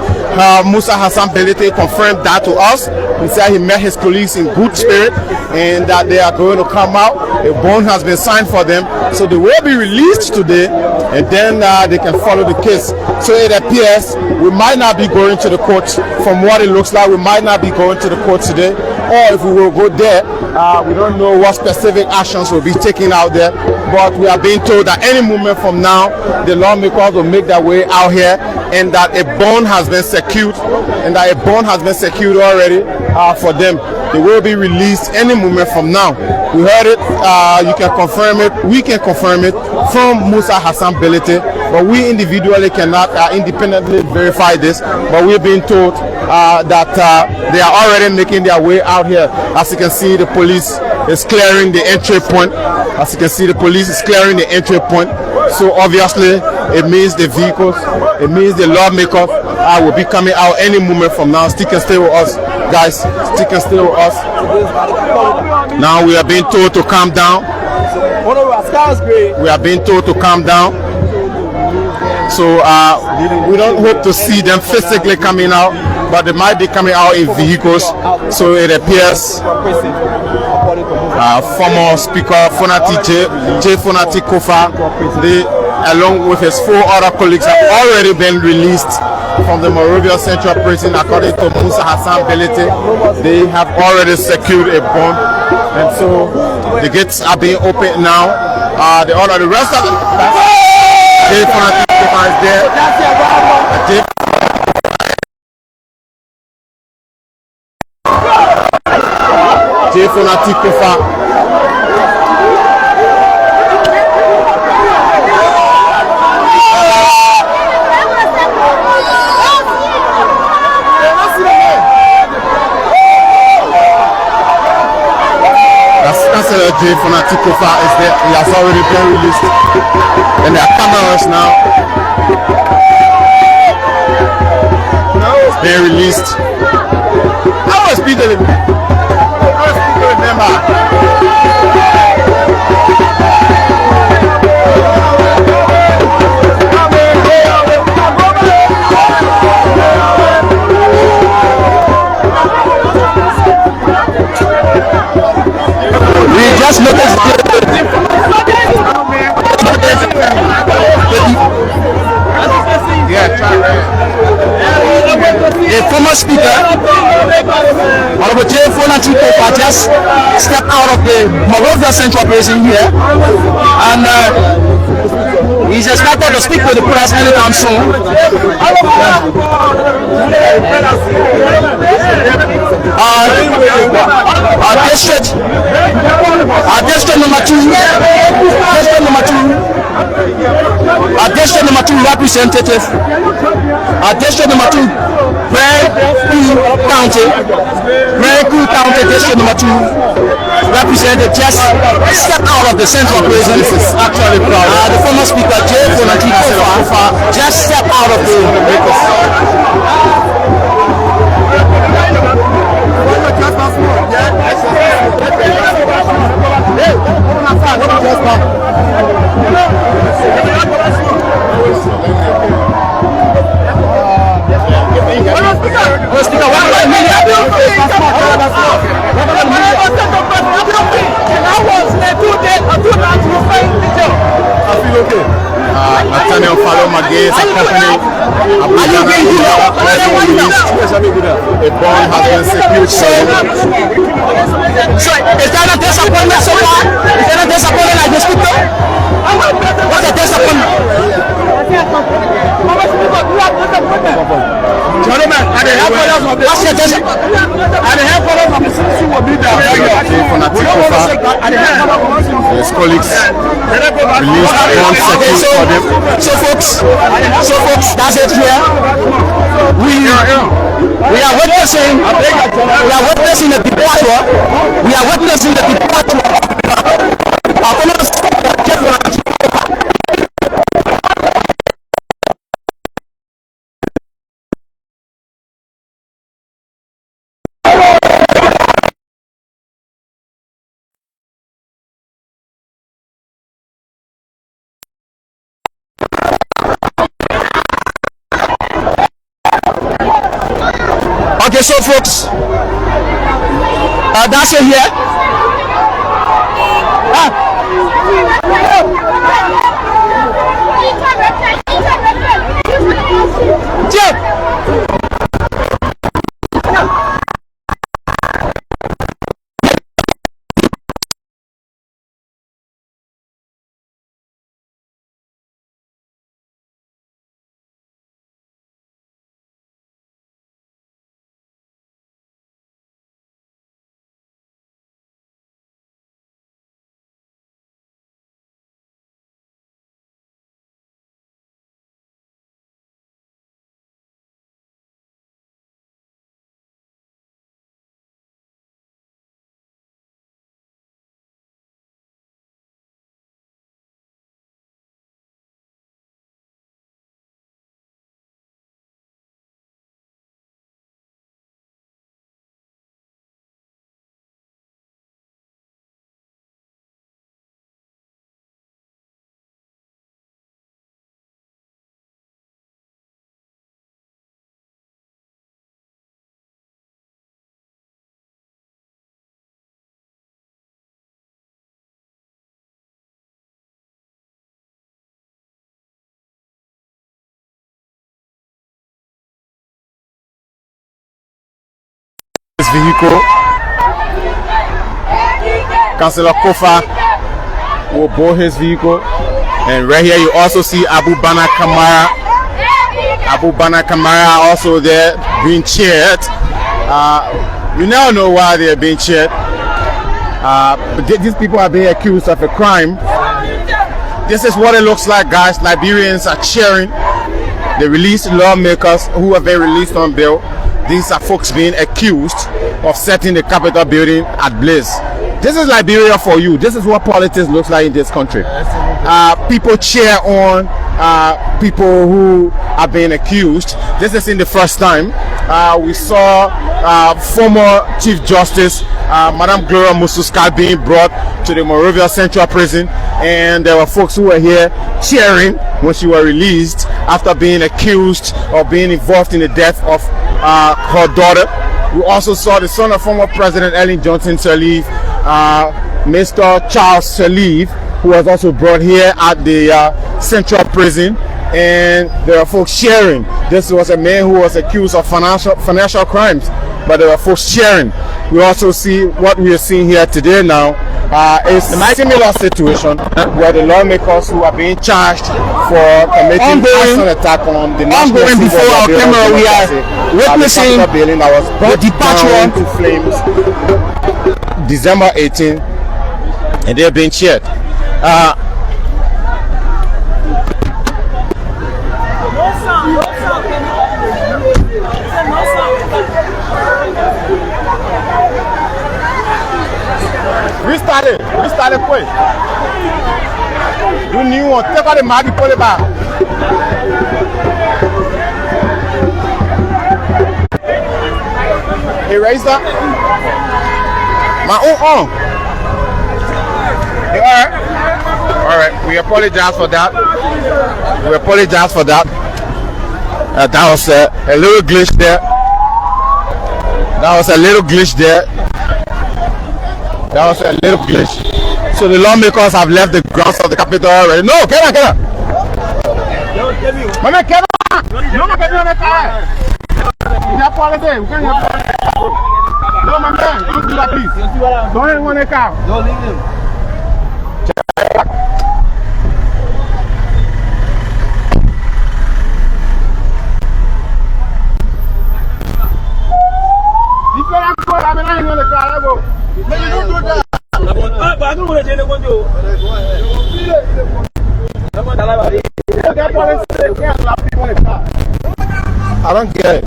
[SPEAKER 1] Musa Hassan Berete confirmed that to us. He said he met his colleagues in good spirit and that they are going to come out. A bond has been signed for them, so they will be released today, and then they can follow the case. So it appears we might not be going to the court. From what it looks like, we might not be going to the court today, or if we will go there, we don't know what specific actions will be taken out there, but we are being told that any moment from now the lawmakers will make their way out here, and that a bond has been secured, already for them. They will be released any moment from now. We heard it, you can confirm it, we can confirm it from Musa Hassan Berete, but we individually cannot independently verify this, but we're being told that they are already making their way out here. As you can see, the police is clearing the entry point. So obviously it means the vehicles, it means the lawmakers will be coming out any moment from now. Stick and stay with us, guys. Stick and stay with us. Now we are being told to calm down. We are being told to calm down. So we don't hope to see them physically coming out, but they might be coming out in vehicles. So it appears former Speaker Fonati J. Fonati Koffa, along with his 4 other colleagues, have already been released from the Monrovia Central Prison. According to Musa Hassan Berete, they have already secured a bond, and so the gates are being opened now. The rest of the J. Fonati Koffa is there. J. Fonati Koffa. Councillor J. Fonati Koffa is there. He has already been released, and there are cameras now. It's been released. I was beaten. Remember. We just noticed the former speaker, Honorable J. Fonati Koffa, just stepped out of the Monrovia Central Prison here, and he's expected to speak with the press anytime soon. District number 2 representative, district number 2, County, district number 2 representative just stepped out of the central prison. This is actually proud. The former speaker, J. Fonati Koffa, just stepped out of the Nathaniel Fallow against accompanying Abuja. A bond has been secured. So is that a disappointment so far? Is that a disappointment like this people? What's a disappointment? Gentlemen, at the headquarters of the headquarters of the citizen will be there. At the headquarters his colleagues released one section for them.
[SPEAKER 2] So folks, that's it here. We are witnessing the departure. We are witnessing the departure of okay, so folks, that's it here.
[SPEAKER 1] This vehicle, Councillor Koffa will board his vehicle, and right here you also see Abu Bana Kamara also there being cheered. We now know why they're being cheered, but these people are being accused of a crime. This is what it looks like, guys. Liberians are cheering the released lawmakers who have been released on bail. These are folks being accused of setting the Capitol building ablaze. This is Liberia for you. This is what politics looks like in this country. People cheer on people who are being accused. This isn't the first time. We saw former Chief Justice Madam Gloria Mususka being brought to the Monrovia Central Prison, and there were folks who were here cheering when she was released after being accused of being involved in the death of her daughter. We also saw the son of former President Ellen Johnson Sirleaf, Mr. Charles Sirleaf, who was also brought here at the Central Prison, and there are folks cheering. This was a man who was accused of financial crimes, but there are folks cheering. We also see what we are seeing here today now is a similar situation where the lawmakers who are being charged for committing arson attack on the national
[SPEAKER 2] symbol before our camera, we are witnessing
[SPEAKER 1] the building that was brought
[SPEAKER 2] departure
[SPEAKER 1] into flames December 18, and they're being cheered. Restart it quick. Do new one. Take out the map and pull it back. Erase that. My own. All right. We apologize for that. That was a little glitch there. So the lawmakers have left the grounds of the Capitol already. No, get on. No, get on the car. No, my man, don't do that, please. Don't even want to car. Don't leave him. I don't want to I don't get it.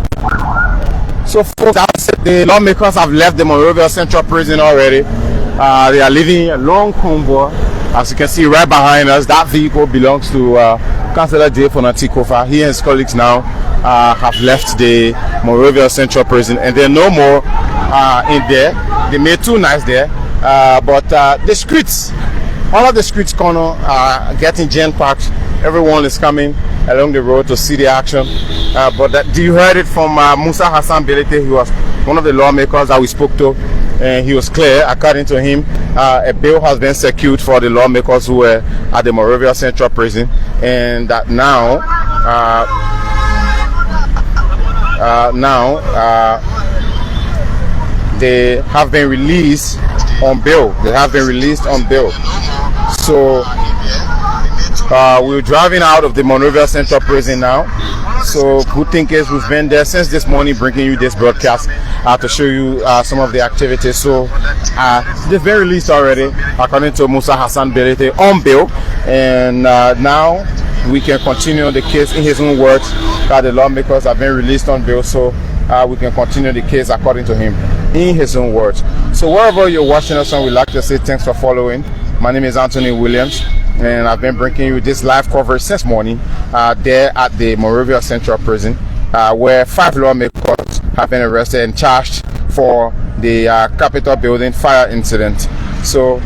[SPEAKER 1] So folks, that's it. The lawmakers have left the Monrovia Central Prison already. They are leaving a long convoy. As you can see right behind us, that vehicle belongs to Councillor Fonati Koffa. He and his colleagues now have left the Monrovia Central Prison, and they're no more in there. They made 2 nights there, but the streets, all of the streets corner are getting jam-packed. Everyone is coming along the road to see the action. You heard it from Musa Hassan Belete. He was one of the lawmakers that we spoke to, and he was clear. According to him, a bail has been secured for the lawmakers who were at the Monrovia Central Prison, and that now they have been released on bail. They have been released on bail. So we're driving out of the Monrovia Central Prison now. So good thing is we've been there since this morning, bringing you this broadcast to show you some of the activities. So they've been released already, according to Musa Hassan Belete, on bail, and now we can continue the case. In his own words, that the lawmakers have been released on bail, so we can continue the case according to him, in his own words. So wherever you're watching us on, we'd like to say thanks for following. My name is Anthony Williams, and I've been bringing you this live coverage since morning there at the Monrovia Central Prison, where 5 lawmakers have been arrested and charged for the Capitol building fire incident. So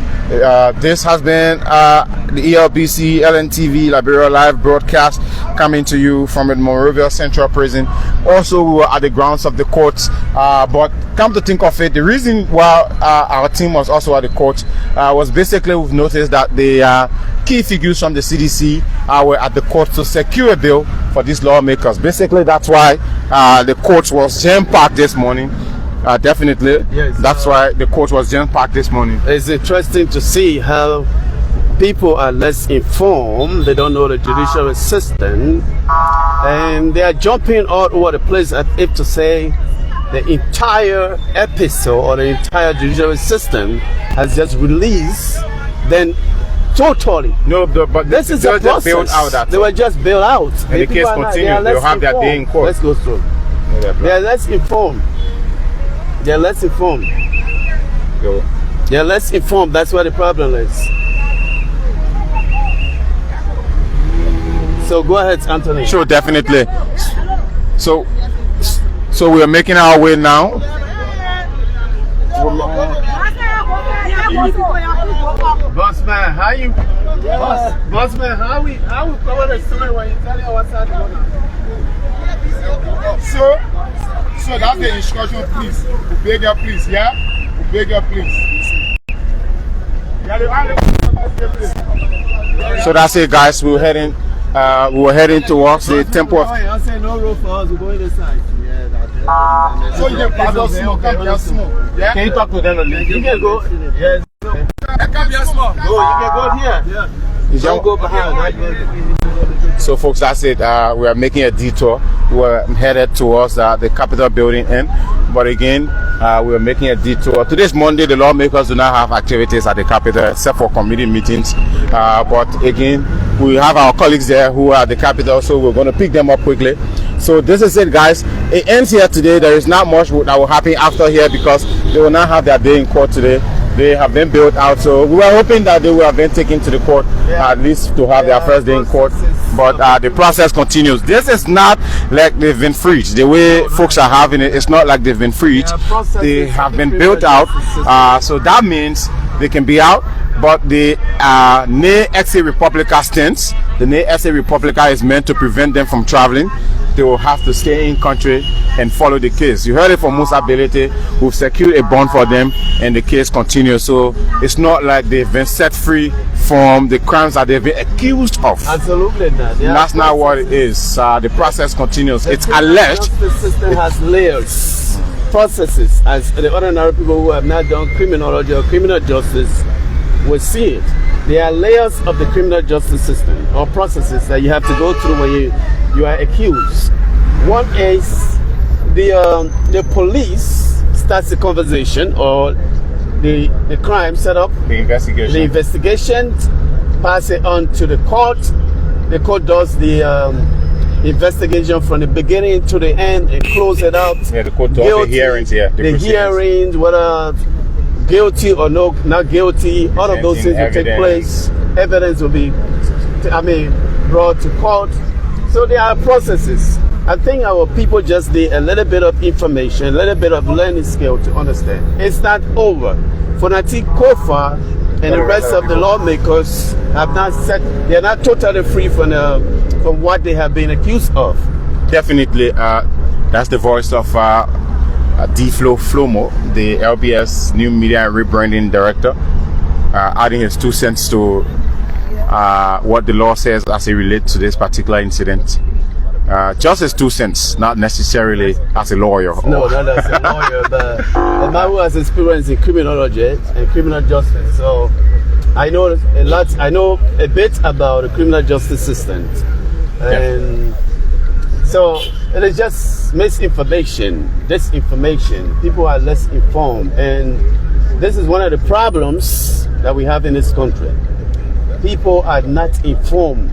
[SPEAKER 1] this has been the ELBC LNTV Liberia live broadcast coming to you from the Monrovia Central Prison. Also, we were at the grounds of the courts, but come to think of it, the reason why our team was also at the court was basically we've noticed that the key figures from the CDC were at the court to secure a bail for these lawmakers. Basically, that's why the court was jam-packed this morning. Definitely, yes, that's why the court was jam-packed this morning.
[SPEAKER 6] It's interesting to see how people are less informed. They don't know the judicial system, and they are jumping all over the place as if to say the entire episode or the entire judicial system has just released. Then totally
[SPEAKER 1] no, but
[SPEAKER 6] this is a process. They were just bailed out,
[SPEAKER 1] and the case continues. They'll have their day in court.
[SPEAKER 6] Let's go through. They are less informed. They're less informed. They're less informed. That's what the problem is. So go ahead, Anthony.
[SPEAKER 1] Sure, definitely. So we are making our way now.
[SPEAKER 6] Bossman, how you? Bossman, how we cover the story when you tell you what's happening?
[SPEAKER 1] So that's the instruction, please. Bigger, please, yeah? Bigger, please. So that's it, guys. We were heading towards the temple of...
[SPEAKER 6] I say no road for us, we're going this side.
[SPEAKER 1] So you can pass us small, come here small. Yeah?
[SPEAKER 6] Can you talk to them? You can go. Yes.
[SPEAKER 1] Come here small.
[SPEAKER 6] Go, you can go here. Yeah. Don't go behind.
[SPEAKER 1] So folks, that's it. We are making a detour. We were headed towards the Capitol building end, but again we are making a detour. Today's Monday. The lawmakers do not have activities at the Capitol except for committee meetings, but again we have our colleagues there who are at the Capitol, so we're going to pick them up quickly. So this is it, guys. It ends here today. There is not much that will happen after here because they will not have their day in court today. They have been built out, so we were hoping that they would have been taken to the court at least to have their first day in court, but the process continues. This is not like they've been freed. The way folks are having it, it's not like they've been freed. They have been built out, so that means they can be out, but the Ne Exe Republica stance, the Ne Exe Republica is meant to prevent them from traveling. They will have to stay in country and follow the case. You heard it from Musa Belete. We've secured a bond for them and the case continues. So it's not like they've been set free from the crimes that they've been accused of.
[SPEAKER 6] Absolutely not.
[SPEAKER 1] That's not what it is. The process continues. It's alleged.
[SPEAKER 6] The system has layers, processes, as the ordinary people who have not done criminology or criminal justice will see it. There are layers of the criminal justice system or processes that you have to go through when you are accused. One is the police starts the conversation, or the crime set up,
[SPEAKER 1] The
[SPEAKER 6] investigation, pass it on to the court. The court does the investigation from the beginning to the end and close it out.
[SPEAKER 1] Yeah, the court does the hearings. Yeah,
[SPEAKER 6] the hearings, whether guilty or not guilty, all of those things will take place. Evidence will be, brought to court. So there are processes. I think our people just need a little bit of information, a little bit of learning skill to understand. It's not over. Fonati, Koffa, and the rest of the lawmakers have not said they're not totally free from what they have been accused of.
[SPEAKER 1] Definitely, that's the voice of D-Flow Flomo, the LBS new media and rebranding director, adding his 2 cents to what the law says as it relates to this particular incident. Just his 2 cents, not necessarily as a lawyer.
[SPEAKER 6] No, not as a lawyer, but a man who has experience in criminology and criminal justice. So I know a lot. I know a bit about the criminal justice system, and so it is just misinformation, disinformation. People are less informed, and this is one of the problems that we have in this country. People are not informed.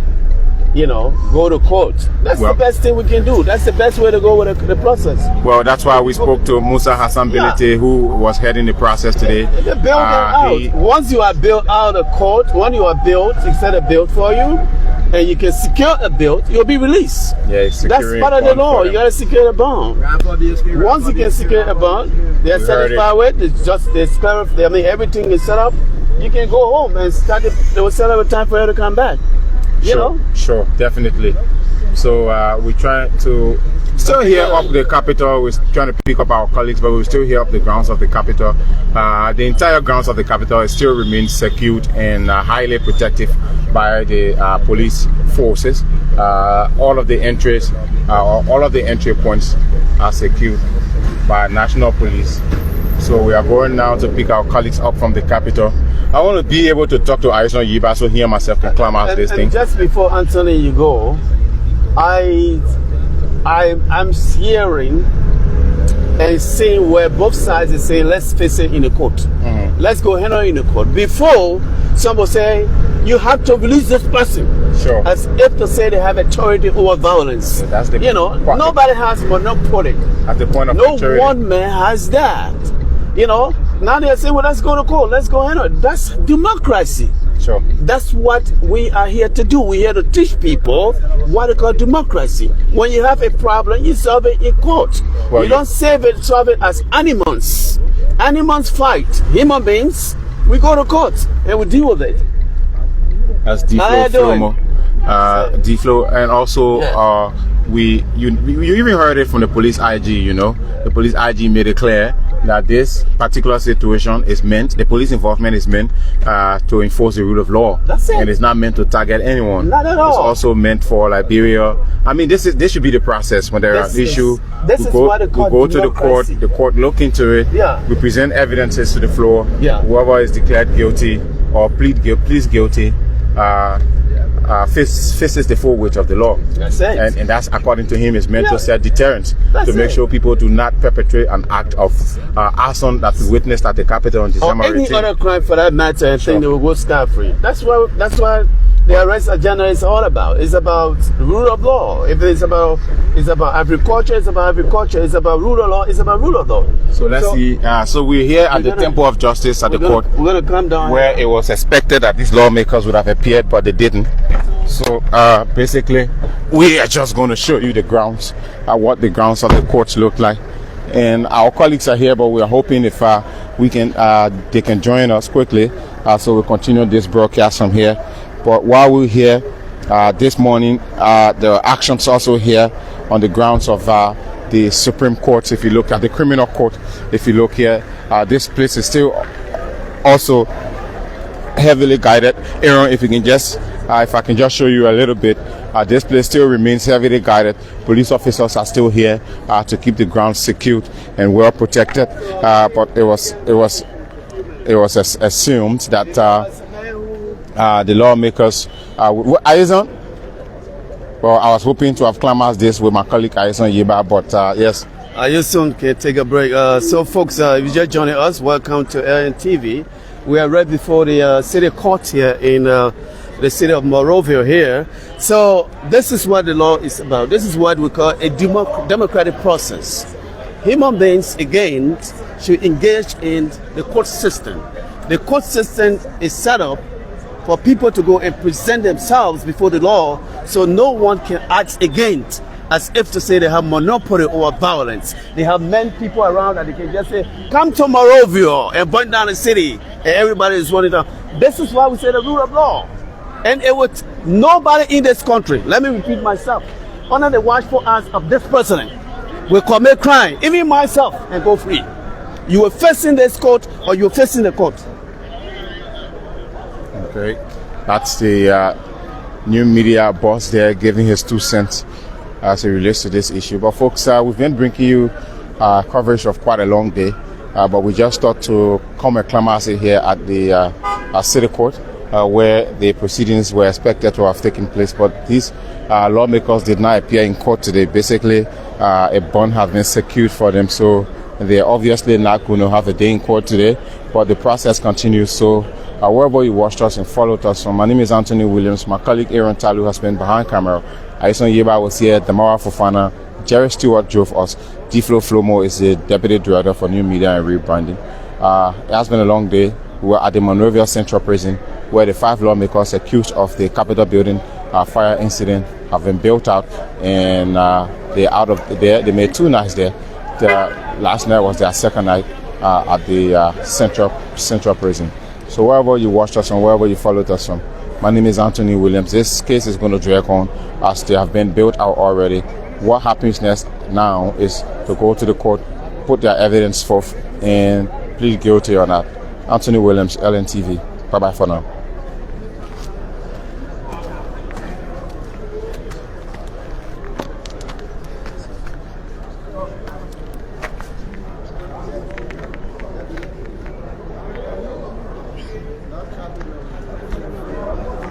[SPEAKER 6] Go to court. That's the best thing we can do. That's the best way to go with the process.
[SPEAKER 1] Well, that's why we spoke to Musa Hassan Bilete, who was heading the process today.
[SPEAKER 6] They build out. Once you are built out of court, when you are built, instead of built for you, and you can secure a bill, you'll be released.
[SPEAKER 1] Yeah,
[SPEAKER 6] that's part of the law. You gotta secure a bond. Once you can secure a bond, they're satisfied with. It's just everything is set up. You can go home and start. They will set up a time for you to come back.
[SPEAKER 1] Sure, definitely. So we try to still here up the Capitol. We're trying to pick up our colleagues, but we're still here up the grounds of the Capitol. The entire grounds of the Capitol still remains secured and highly protected by the police forces. All of the entries, all of the entry points are secured by national police. So we are going now to pick our colleagues up from the Capitol. I want to be able to talk to Aison Yiba so he and myself can climb out this thing.
[SPEAKER 6] Just before Anthony, you go, I'm hearing and seeing where both sides is saying, let's face it in the court. Mm-hmm. Let's go handle it in the court. Before, some will say, you have to release this person.
[SPEAKER 1] Sure.
[SPEAKER 6] As if to say they have authority over violence.
[SPEAKER 1] So that's the
[SPEAKER 6] nobody has monopoly.
[SPEAKER 1] At the point of
[SPEAKER 6] no
[SPEAKER 1] authority.
[SPEAKER 6] One man has that. Now they're saying, well, let's go to court. Let's go handle it. That's democracy.
[SPEAKER 1] Sure.
[SPEAKER 6] That's what we are here to do. We're here to teach people what they call democracy. When you have a problem, you solve it in court. Well, you don't solve it as animals. Animals fight. Human beings, we go to court and we deal with it.
[SPEAKER 1] That's D-Flow, D-Flow, and also you even heard it from the police IG. The police IG made it clear that this particular situation is meant, the police involvement is meant to enforce the rule of law. That's it. And it's not meant to target anyone.
[SPEAKER 6] Not at all.
[SPEAKER 1] It's also meant for Liberia. This should be the process when there are issues. We go to the court look into it. Yeah. We present evidences to the floor. Yeah. Whoever is declared guilty or pleads guilty faces the full weight of the law.
[SPEAKER 6] That's it.
[SPEAKER 1] And that's, according to him, is meant to set deterrence to make sure people do not perpetrate an act of arson that we witnessed at the Capitol on December 18th.
[SPEAKER 6] Or any other crime for that matter, and think they will go scot-free. That's what the arrest agenda is all about. It's about rule of law. If it's about agriculture, it's about agriculture. It's about rule of law, it's about rule of law.
[SPEAKER 1] So let's see. So we're here at the Temple of Justice at the court.
[SPEAKER 6] We're going to come down
[SPEAKER 1] where it was expected that these lawmakers would have appeared, but they didn't. So basically, we are just going to show you the grounds, what the grounds of the courts look like. And our colleagues are here, but we are hoping if they can join us quickly, so we'll continue this broadcast from here. But while we're here this morning, the actions also here on the grounds of the Supreme Court. If you look at the criminal court, if you look here, this place is still also heavily guided. Aaron, if you can just, if I can just show you a little bit, this place still remains heavily guided. Police officers are still here to keep the grounds secured and well protected. But it was assumed that the lawmakers, Aison. Well, I was hoping to have climaxed this with my colleague Aison Yiba, but yes.
[SPEAKER 6] You soon can take a break. So, folks, if you just joining us, welcome to LNTV. We are right before the city court here in the city of Monrovia here. So, this is what the law is about. This is what we call a democratic process. Human beings, again, should engage in the court system. The court system is set up for people to go and present themselves before the law, so no one can act against, as if to say they have monopoly over violence. They have many people around that they can just say, come to Monrovia and burn down the city, and everybody is running down. This is why we say the rule of law. And it was nobody in this country, let me repeat myself, under the watchful eyes of this president, will commit crime, even myself, and go free. You were facing this court or you were facing the court.
[SPEAKER 1] Okay, that's the new media boss there giving his 2 cents as it relates to this issue. But folks, we've been bringing you coverage of quite a long day, but we just thought to come acclimate here at the city court where the proceedings were expected to have taken place. But these lawmakers did not appear in court today. Basically, a bond has been secured for them, so they're obviously not going to have a day in court today, but the process continues. So wherever you watched us and followed us from, my name is Anthony Williams. My colleague Aaron Talu has been behind camera. Aison Yeba was here. Damara Fofana, Jerry Stewart drove us. Diflo Flomo is the deputy director for new media and rebranding. It has been a long day. We were at the Monrovia Central Prison, where the 5 lawmakers accused of the Capitol building fire incident have been built out, and they're out of there. They made 2 nights there. Last night was their 2nd night at the Central Prison. So wherever you watched us and wherever you followed us from, my name is Anthony Williams. This case is going to drag on as they have been built out already. What happens next now is to go to the court, put their evidence forth, and plead guilty or not. Anthony Williams, LNTV. Bye-bye for now.